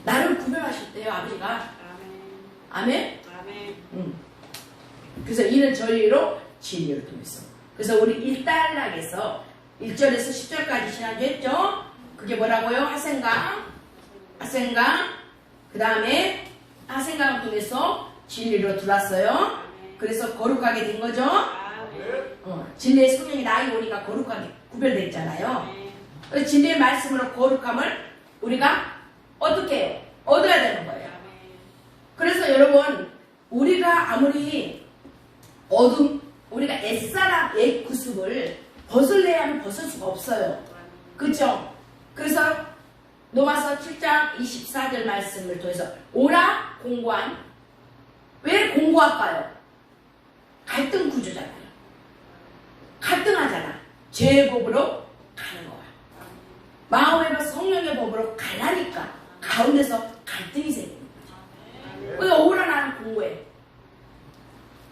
나를 구별하셨대요 아버지가. 아멘. 그래서 이는 저희로 진리를 통해서. 그래서 우리 1단락에서 1절에서 10절까지 지난주 했죠. 그게 뭐라고요? 화생강. 그 다음에 화생강을 통해서 진리로 들어왔어요. 그래서 거룩하게 된 거죠. 진리의 성령이 나에게 오니까 거룩하게 구별됐잖아요. 그래서 진리의 말씀으로 거룩함을 우리가 어떻게 해요? 얻어야 되는 거예요. 그래서 여러분 우리가 아무리 우리가 옛사람 옛 구습을 벗을래야 하면 벗을 수가 없어요. 그렇죠? 그래서 로마서 7장 24절 말씀을 통해서 오라 공고한 왜 공고할까요? 갈등 구조잖아요. 갈등하잖아. 죄의 법으로 가는 거야. 마음의 법 성령의 법으로 가라니까 가운데서 갈등이 생기는 거죠. 그래서 오라 나는 공고해.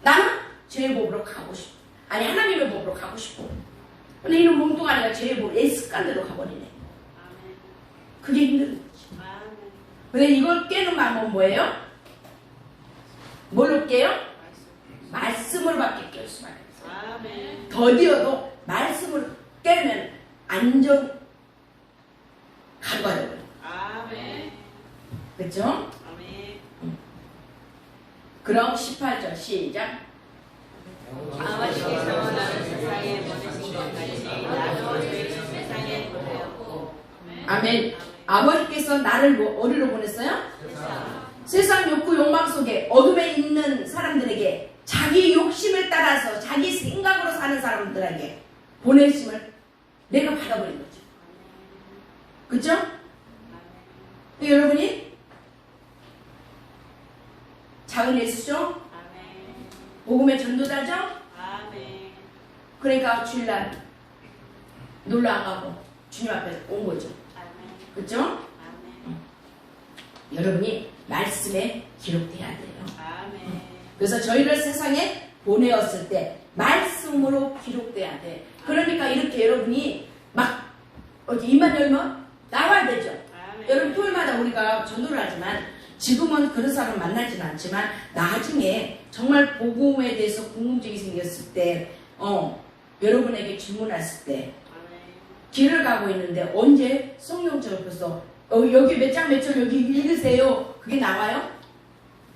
나는 죄의 법으로 가고 싶어. 아니 하나님의 법으로 가고 싶어. 근데 이런 몽뚱아리가 죄의 법 습관대로 가버리네. 그게 힘든 거지. 근데 이걸 깨는 방법은 뭐예요? 뭘로 깨요? 말씀으로 밖에 깰 수밖에 없어요. 더디어도 말씀으로 깨면 안전 가져가요. 그렇죠? 그럼 18절 시작. 아버지께서 나를 세상에 보내신 것 같이 나도 너희를 세상에 보내었고. 아멘. 아버지께서 나를 어디로 보냈어요? 세상 욕구 욕망 속에 어둠에 있는 사람들에게 자기 욕심에 따라서 자기 생각으로 사는 사람들에게 보내심을 내가 받아버린 거죠. 그렇죠? 여러분이 작은 예수죠? 복음의 전도자죠? 그러니까 주일날 놀러 안 가고 주님 앞에 온 거죠. 그렇죠? 여러분이 말씀에 기록돼야 돼요. 그래서 저희를 세상에 보내었을 때 말씀으로 기록돼야 돼. 그러니까 이렇게 여러분이 막 어디 입만 열면 나와야 되죠. 여러분 토요일마다 우리가 전도를 하지만 지금은 그런 사람 만나지는 않지만 나중에 정말 복음에 대해서 궁금증이 생겼을 때 여러분에게 질문했을 때 길을 가고 있는데 언제 성령 접해서 여기 몇 장 몇 절 여기 읽으세요. 그게 나와요?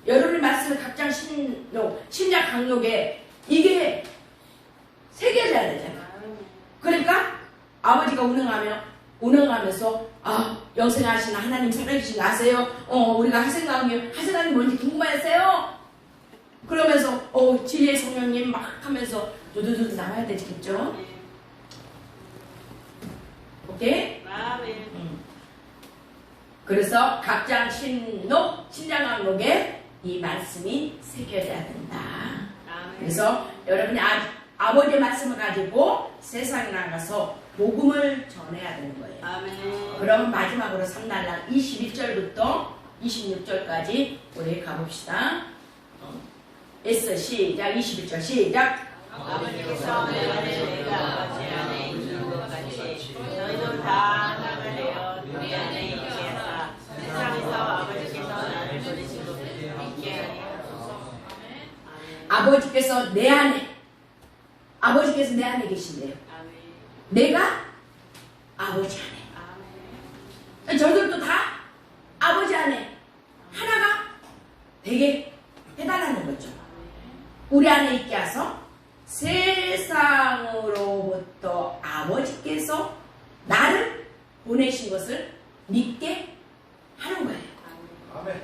여러분의 말씀을 각장 신약 강력에 이게 새겨져야 되잖아. 그러니까 아버지가 운행하면서 영생하신 하나님 살아계신 거 아세요? 우리가 하생강이 뭔지 궁금하세요? 그러면서 진리의 성령님 막 하면서 두두두 나와야 되겠죠? 오케이? 그래서 각장 신장강록에 이 말씀이 새겨져야 된다. 그래서 여러분이 아버지의 말씀을 가지고 세상에 나가서 복음을 전해야 되는 거예요. 아멘. 그럼 마지막으로 3날랑 21절부터 26절까지 우리 가봅시다. 시작. 21절 시작. 아버지께서 내 안에 내가 아버지 안에 있는 것 같이 너희도 다 나가래요. 우리 안에 있게 하사 세상에서 아버지께서 나를 보내신 것을 믿게 하니 하소서. 아버지께서 내 안에 계신대요. 내가 아버지 안에. 저들도 다 아버지 안에 하나가 되게 해달라는 거죠. 우리 안에 있게 하서 세상으로부터 아버지께서 나를 보내신 것을 믿게 하는 거예요. 아멘.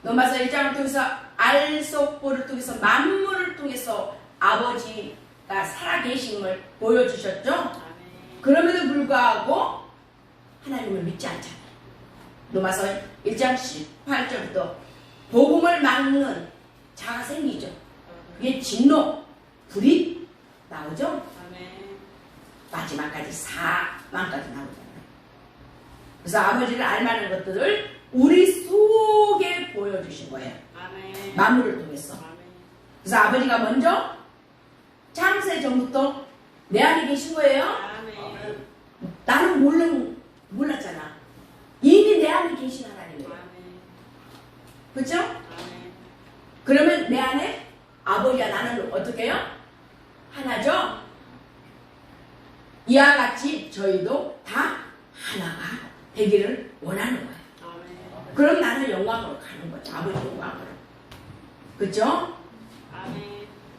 로마서 1장을 통해서 알속보를 통해서 만물을 통해서 아버지가 살아계심을 보여주셨죠. 그럼에도 불구하고 하나님을 믿지 않잖아요. 로마서 1장 18절부터 복음을 막는 자가 생기죠. 그게 진노, 불이 나오죠. 마지막까지 사망까지 나오잖아요. 그래서 아버지를 알만한 것들을 우리 속에 보여주신 거예요. 만물을 통해서. 그래서 아버지가 먼저 창세 전부터 내 안에 계신 거예요. 나는 몰랐잖아. 이미 내 안에 계신 하나님이에요. 그렇죠? 그러면 내 안에 아버지와 나는 어떻게 해요? 하나죠? 이와 같이 저희도 다 하나가 되기를 원하는 거예요. 그럼 나는 영광으로 가는 거죠. 아버지 영광으로. 그렇죠?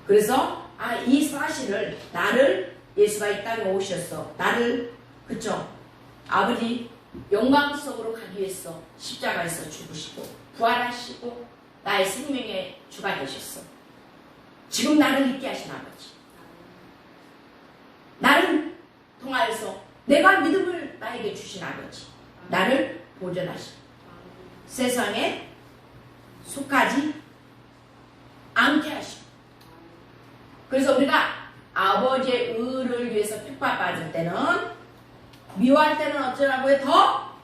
그래서 이 사실을 나를 예수가 이 땅에 오셨어. 나를 그렇죠? 아버지 영광 속으로 가기 위해서 십자가에서 죽으시고 부활하시고 나의 생명의 주가 되셨어. 지금 나를 있게 하신 아버지. 나를 통하여서 내가 믿음을 나에게 주신 아버지. 나를 보존하시고 세상에 속하지 않게 하시고. 그래서 우리가 아버지의 의를 위해서 핍박받을 때는 미워할 때는 어쩌라고요? 더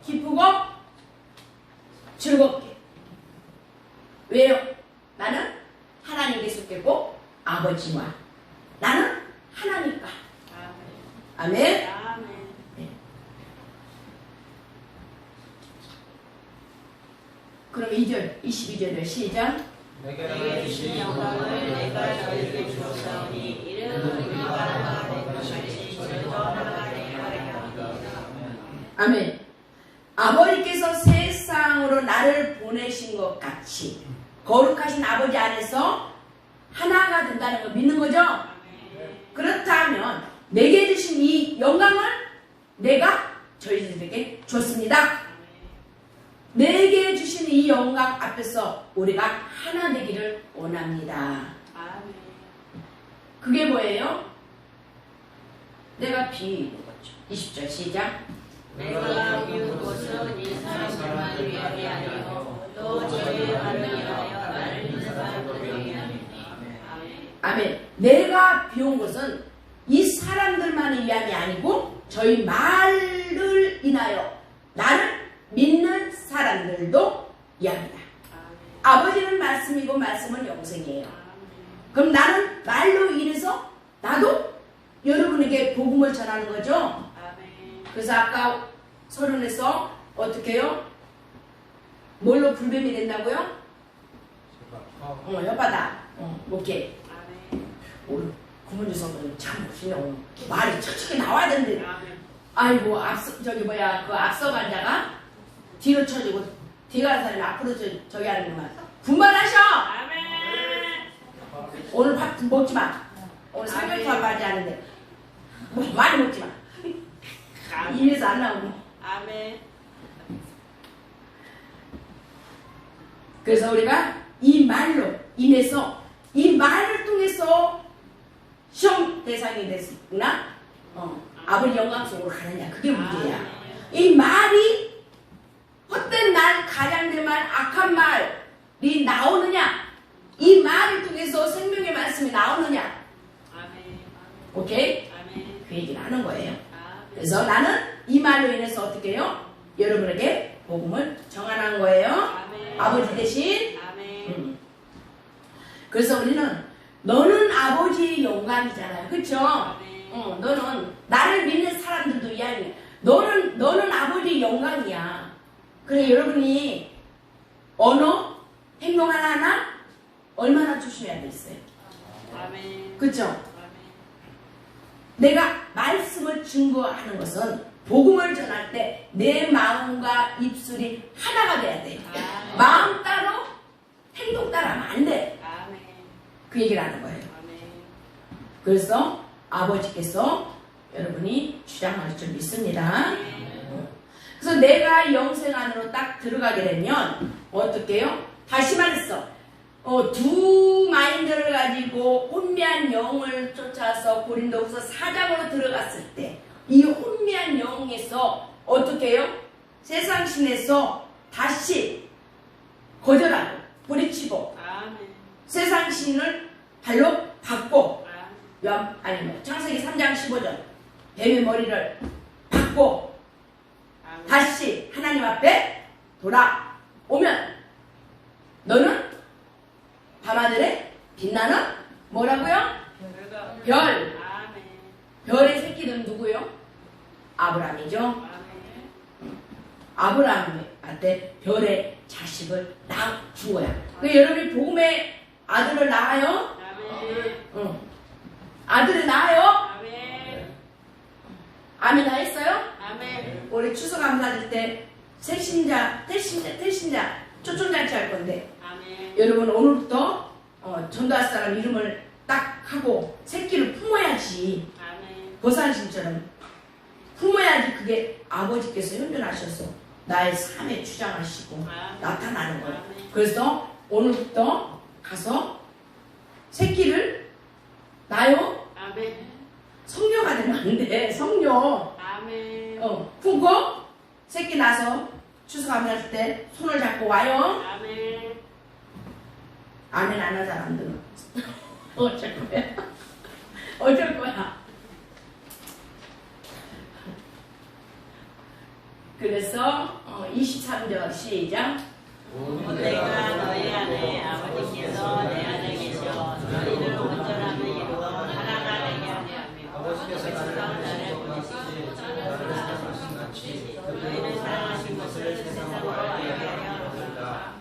기쁘고 즐겁게. 왜요? 나는 하나님께 속했고 아버지와 나는 하나니까. 아멘. 네. 그럼 2절 22절을 시작. 내게 주신 영광을 내가 너희에게 주었사오니 이는 우리가 하나가 된 것 같이 저희도 하나가 되게 하려 함이라. 아멘. 아버지께서 세상으로 나를 보내신 것 같이 거룩하신 아버지 안에서 하나가 된다는 걸 믿는 거죠? 그렇다면 내게 주신 이 영광을 내가 저희들에게 줬습니다. 내게 주신 이 영광 앞에서 우리가 하나 되기를 원합니다. 그게 뭐예요? 내가 비유인 거죠. 20절 시작. 내가 비운 것은 이 사람들만 위하여 아니요 또 저희의 말을 위하여 나를 믿는 사람들을 위함이니. 아멘. 내가 비운 것은 이 사람들만을 위함이 아니고 저희 말을 인하여 나를 믿는 사람들도 위함이다. 아버지는 말씀이고 말씀은 영생이에요. 그럼 나는 말로 인해서 나도 여러분에게 복음을 전하는 거죠. 그래서 아까 서론에서 어떻게 해요? 뭘로 불뱀이 된다고요? 혓바닥. 오케이. 오늘 구문주 성도는 참 멋지네. 오늘 말이 척척이 나와야 되는데. 아이고 그 앞서 간 자가 뒤로 쳐지고 뒤에 가는 사람이 앞으로 저기 하는구만. 분발하셔. 오늘 밥 먹지 마. 오늘 삼겹살 바지 하는데 뭐 많이 먹지 마. 입에서 안 나오고. 그래서 우리가 이 말로 인해서 이 말을 통해서 시험 대상이 됐구나. 아버지 영광 속으로 가느냐. 그게 문제야. 이 말이 헛된 말, 가장된 말, 악한 말이 나오느냐. 이 말을 통해서 생명의 말씀이 나오느냐. 오케이? 그 얘기를 하는 거예요. 그래서 나는 이 말로 인해서 어떻게 해요? 여러분에게 복음을 정하는 거예요. 아버지 대신. 그래서 우리는 너는 아버지의 영광이잖아요. 그쵸? 너는 나를 믿는 사람들도 이야기해. 너는 아버지의 영광이야. 그래 여러분이 언어, 행동 하나하나 얼마나 조심해야 되겠어요. 그쵸? 내가 말씀을 증거하는 것은 복음을 전할 때 내 마음과 입술이 하나가 돼야 돼. 마음 따로 행동 따로 하면 안 돼. 그 얘기를 하는 거예요. 그래서 아버지께서 여러분이 주장할 줄 믿습니다. 그래서 내가 영생 안으로 딱 들어가게 되면 어떻게 해요? 다시 말했어. 두 마인드를 가지고 혼미한 영을 쫓아서 고린도후서 4장으로 들어갔을 때 이 혼미한 영에서 어떻게 해요? 세상 신에서 다시 거절하고 뿌리치고 세상 신을 발로 받고 창세기 3장 15절 뱀의 머리를 받고 다시 하나님 앞에 돌아오면 너는 밤하늘에 빛나는 뭐라고요? 별의 새끼는 누구요? 아브라함이죠. 아브라함한테 별의 자식을 낳은 거야. 여러분이 복음의 아들을 낳아요? 아들을 낳아요? 아멘 다 했어요? 올해 추석 감사절 때 태신자 초청잔치 할 건데 여러분 오늘부터 전도할 사람 이름을 딱 하고 새끼를 품어야지. 보살심처럼 품어야지 그게 아버지께서 현존하셔서 나의 삶에 주장하시고 나타나는 거예요. 그래서 오늘부터 가서 새끼를 낳아요. 성녀가 되면 안 돼. 성녀. 품고 새끼 나서 추석 감사할 때 손을 잡고 와요. 아멘 안 한 사람들은 어쩔 거야? 어쩔 거야? 그래서 23절 시작. 내가 너희 안에 아버지께서 내 안에 계셔 너희를 온전함을 이루어 하나가 되게 하며 아버지께서 나를 보내시고 너희를 사랑하신 것이 너희를 사랑하신 것을 세상으로 알게 하려 합니다.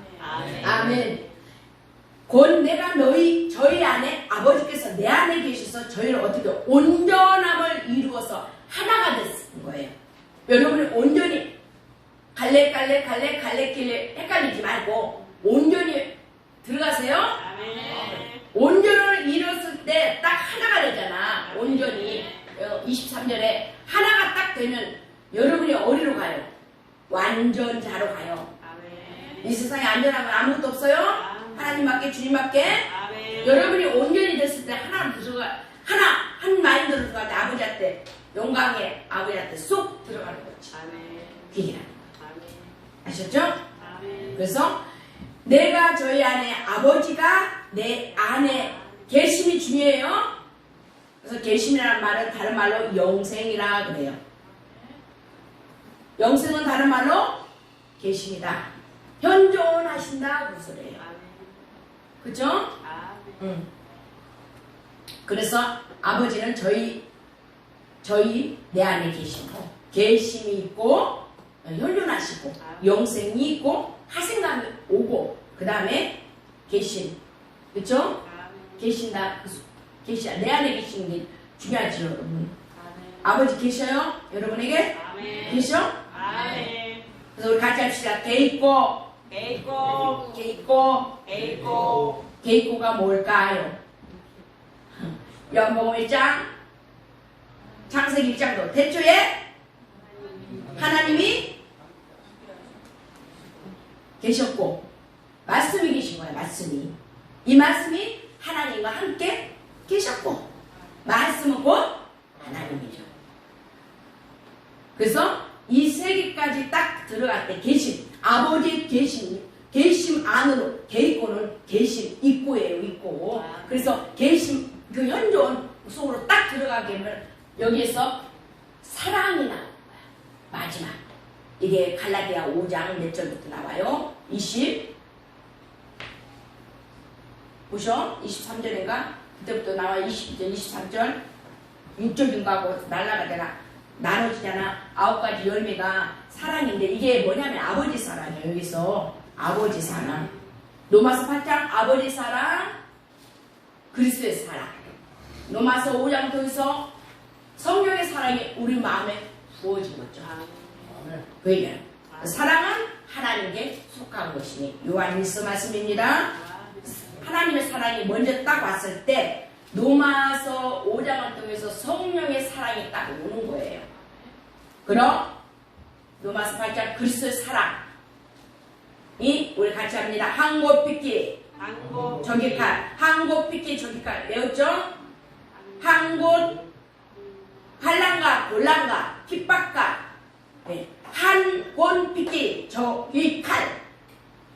아멘. 곧 내가 저희 안에 아버지께서 내 안에 계셔서 저희를 어떻게 온전함을 이루어서 하나가 됐는 거예요. 여러분이 온전히 갈래길래 헷갈리지 말고 온전히 들어가세요. 온전을 이뤘을 때 딱 하나가 되잖아. 온전히 23절에 하나가 딱 되면 여러분이 어디로 가요? 완전자로 가요. 이 세상에 안전한 건 아무것도 없어요. 하나님밖에 주님밖에. 여러분이 온전히 됐을 때 하나는 들어가 한 마인드로 들어갈 때 아버지한테 영광의 아버지한테 쏙 들어가는 거지. 그 얘기라는 거야. 아셨죠? 그래서 내가 저희 안에 아버지가 내 안에 계심이 중요해요. 그래서 계심이라는 말은 다른 말로 영생이라 그래요. 영생은 다른 말로 계심이다. 현존하신다 그 소리예요. 그쵸? 그래서 아버지는 저희 내 안에 계시고 계심이 있고 현존하시고 영생이 있고 하생감이 오고 그 다음에 계신 그쵸? 계신다 계시 내 안에 계시는 게 중요하죠 여러분. 아버지 계셔요? 여러분에게? 계셔? 그래서 우리 같이 합시다. 개있고 개있고가 뭘까요? 연봉 1장 창세기 1장도 대초에 하나님이 계셨고 말씀이 계신 거예요. 말씀이 이 말씀이 하나님과 함께 계셨고 말씀은 곧 하나님이죠. 그래서 이 세 개까지 딱 들어갈 때 계심 아버지의 계심 안으로 계있고는 계심 입고예요. 입고 그래서 계심 그 현존 속으로 딱 들어가게 되면 여기에서 사랑이 나온 거야. 마지막 이게 갈라디아 5장 몇 절부터 나와요? 20 보셔 23절인가? 그때부터 나와 20절 23절 6절인가 하고 날라가잖아. 나눠지잖아. 9가지 열매가 사랑인데 이게 뭐냐면 아버지 사랑이에요. 여기서 아버지 사랑 로마서 8장 아버지 사랑 그리스도의 사랑 로마서 5장 통해서 성령의 사랑이 우리 마음에 부어진 거죠. 그 얘기는 사랑은 하나님께 속한 것이니 요한일서 말씀입니다. 하나님의 사랑이 먼저 딱 왔을 때 로마서 5장을 통해서 성령의 사랑이 딱 오는 거예요. 그럼 로마서 8장 그리스도의 사랑이 우리 같이 합니다. 항고 삐끼 저기칼 항고 삐끼 저기칼 외웠죠? 항고 환난과 곤란과 핍박과 한권 삐끼 저기칼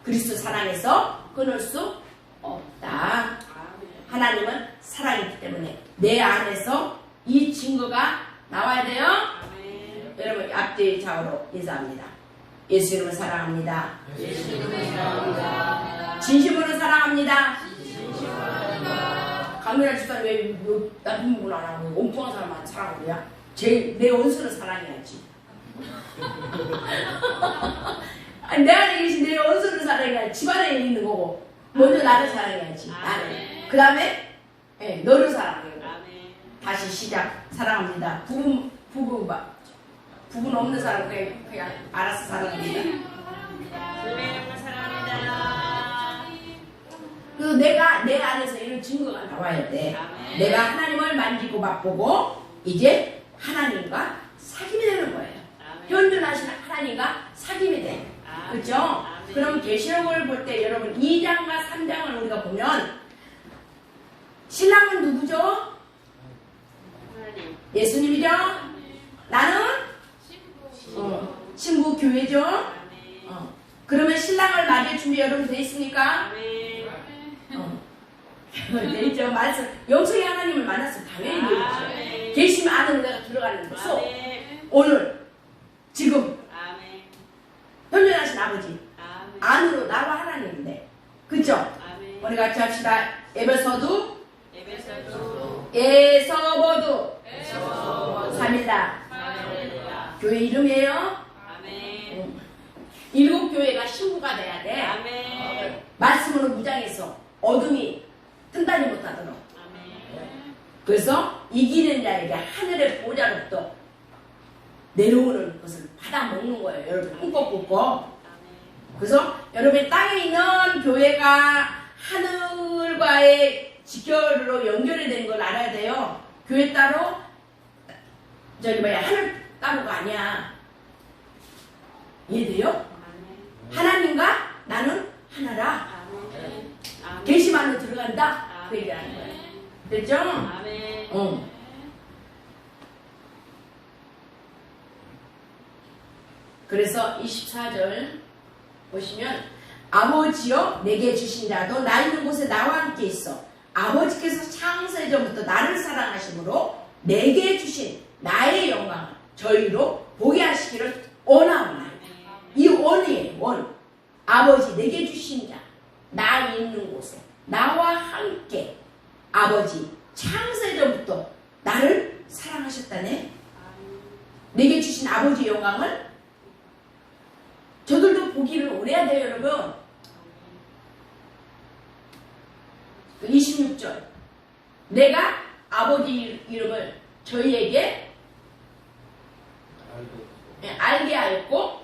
그리스도 사랑에서 끊을 수 없다. 하나님은 사랑이기 때문에 내 안에서 이 증거가 나와야 돼요. 여러분 앞뒤 좌우로 인사합니다. 예수 이름을 사랑합니다. 진심으로 사랑합니다. 강렬한 집사님 왜 나쁜 분을 안 하고 엉뚱한 사람만 사랑하고 그래야? 내 원수를 사랑해야지. 아니, 내 안에 계신 내 원수를 사랑해야지. 집안에 있는 거고 먼저 나를 사랑해야지. 나를. 그 다음에 너를 사랑해요. 다시 시작. 사랑합니다. 부분 없는 사람 그냥 알아서 사랑합니다. 그래서 내가 내 안에서 이런 증거가 나와야 돼. 내가 하나님을 만지고 맛보고 이제 하나님과 사귐이 되는 거예요. 현존하신 하나님과 사귐이 돼. 그렇죠? 그럼 계시록을 볼 때 여러분 2장과 3장을 우리가 보면 신랑은 누구죠? 예수님이죠? 나는 신부 교회죠? 그러면 신랑을 맞을 준비 여러분 돼 있습니까? 돼 있죠. 말씀 영성의 하나님을 만났으면 당연히 돼 있죠. 계심 안으로 내가 들어가는 거죠. 오늘 지금 현존하신 아버지 안으로 나와 하나님인데 그죠? 우리 같이 합시다. 에베소도 에서버도 3일다 교회 이름이에요. 7 교회가 신부가 돼야 돼. 말씀으로 무장해서 어둠이 튼다지 못하도록. 그래서 이기는 자에게 하늘의 보좌로부터 내려오는 것을 받아 먹는 거예요. 여러분 꿈꿔. 그래서 여러분 땅에 있는 교회가 하늘과의 직결로 연결이 된 걸 알아야 돼요. 교회 따로 하늘 따로가 아니야. 이해돼요? 하나님과 나는 하나라. 계심 안으로 들어간다. 그 얘기하는 거예요. 됐죠? 그래서 24절 보시면 아버지여 내게 주신 자도 나 있는 곳에 나와 함께 있어. 아버지께서 창세 전부터 나를 사랑하심으로 내게 주신 나의 영광을 저희로 보게 하시기를 원하오나. 이 원이에요. 원. 아버지 내게 주신 자 나 있는 곳에 나와 함께 아버지 창세 전부터 나를 사랑하셨다네. 내게 주신 아버지의 영광을 저들도 보기를 원해야 돼요, 여러분. 26절. 내가 아버지 이름을 저희에게 알게 하였고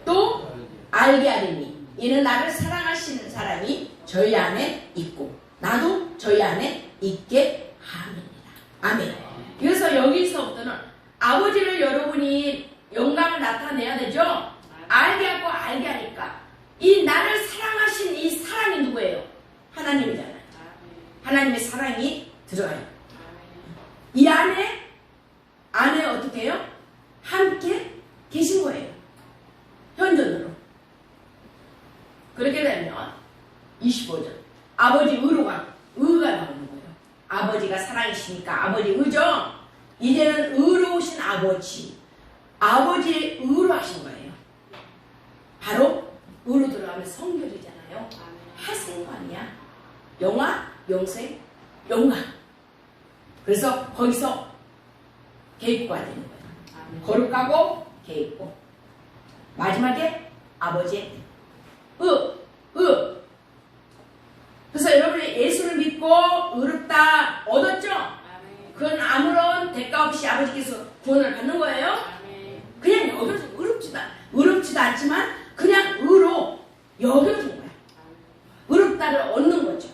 또 알게 하리니 이는 나를 사랑하시는 사람이 저희 안에 있고 나도 저희 안에 있게 함이니라. 아멘. 그래서 여기서부터는 아버지를 여러분이 영광을 나타내야 되죠. 알게 하고 알게 하니까 이 나를 사랑하신 이 사랑이 누구예요? 하나님이잖아요. 하나님의 사랑이 들어가요. 이 안에 어떻게 해요? 함께 계신 거예요. 현존으로. 그렇게 되면 25절 아버지 의가 나오는 거예요. 아버지가 사랑이시니까 아버지 의죠. 이제는 의로우신 아버지의 의로 하신 거예요. 바로 의로 들어가면 성결이잖아요. 하생관이야. 영화, 영생, 영광. 그래서 거기서 계획구가 되는 거예요. 거룩하고 계획구. 마지막에 아버지의 그래서 여러분이 예수를 믿고 의롭다 얻었죠? 그건 아무런 대가 없이 아버지께서 구원을 받는 거예요. 그냥 여겨서 의롭지도 않지만 그냥 의로 여겨준 거야. 의롭다를 얻는 거죠.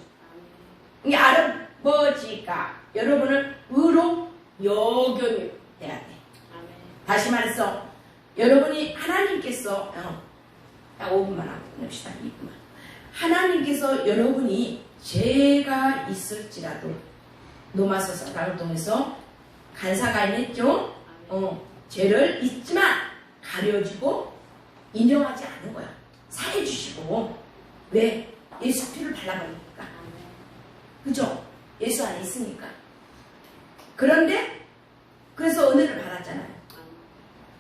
이게 아버지가 여러분을 의로 여겨야 돼. 다시 말해서 여러분이 하나님께서 딱 5분만 합시다. 2분만. 하나님께서 여러분이 죄가 있을지라도 노마서 사랑을 통해서 간사가인했죠. 죄를 있지만 가려주고 인정하지 않은 거야. 사해주시고. 왜? 예수 피를 발라버리니까. 그죠? 예수 안에 있으니까. 그런데 그래서 은혜를 받았잖아요.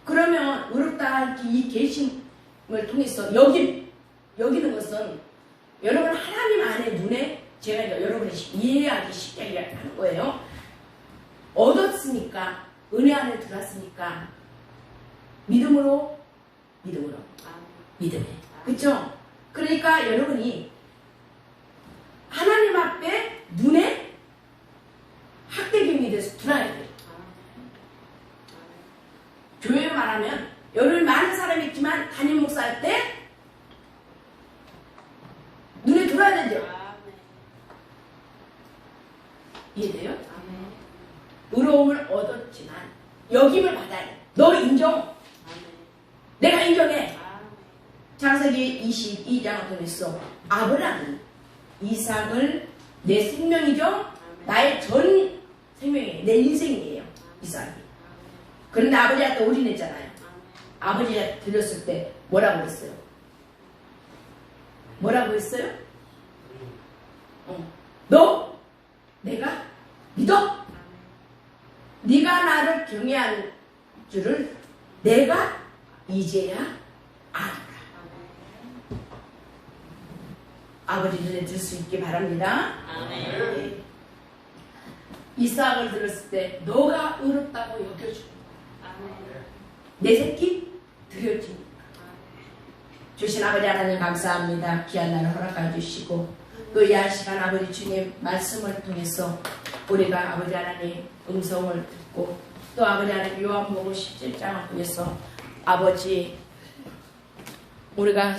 그러면 의롭다 이 계심을 통해서 여기는 것은 여러분 하나님 안에 눈에 제가 여러분이 이해하기 쉽게 하는 거예요. 얻었으니까 은혜 안에 들어왔으니까 믿음에 그쵸? 그러니까 여러분이 하나님 앞에 눈에 학대경이 돼서 들어야 돼요. 교회 말하면 여러분 많은 사람이 있지만 담임 목사할 때 눈에 들어야 되죠. 이해돼요? 의로움을 얻었지만 여김을 받아야 돼. 너 인정. 내가 인정해. 창세기 22장을 통해서 아브라함은 이삭을 내 생명이죠. 나의 전 생명이에요. 내 인생이에요. 이삭이. 그런데 아버지한테 올인했잖아요. 아버지한테 드렸을 때 뭐라고 했어요? 뭐라고 했어요? 너 내가 믿어? 네가 나를 경외하는 줄을 내가 이제야 알아. 아버지 눈에 들 수 있게 바랍니다. 네. 이삭을 들었을 때 너가 의롭다고 여겨주고 내 새끼 드려주니까. 주신 아버지 하나님 감사합니다. 귀한 날을 허락해 주시고 또 이 한 시간 아버지 주님 말씀을 통해서 우리가 아버지 하나님 음성을 듣고 또 아버지 하나님 요한복음 17장을 통해서 아버지 우리가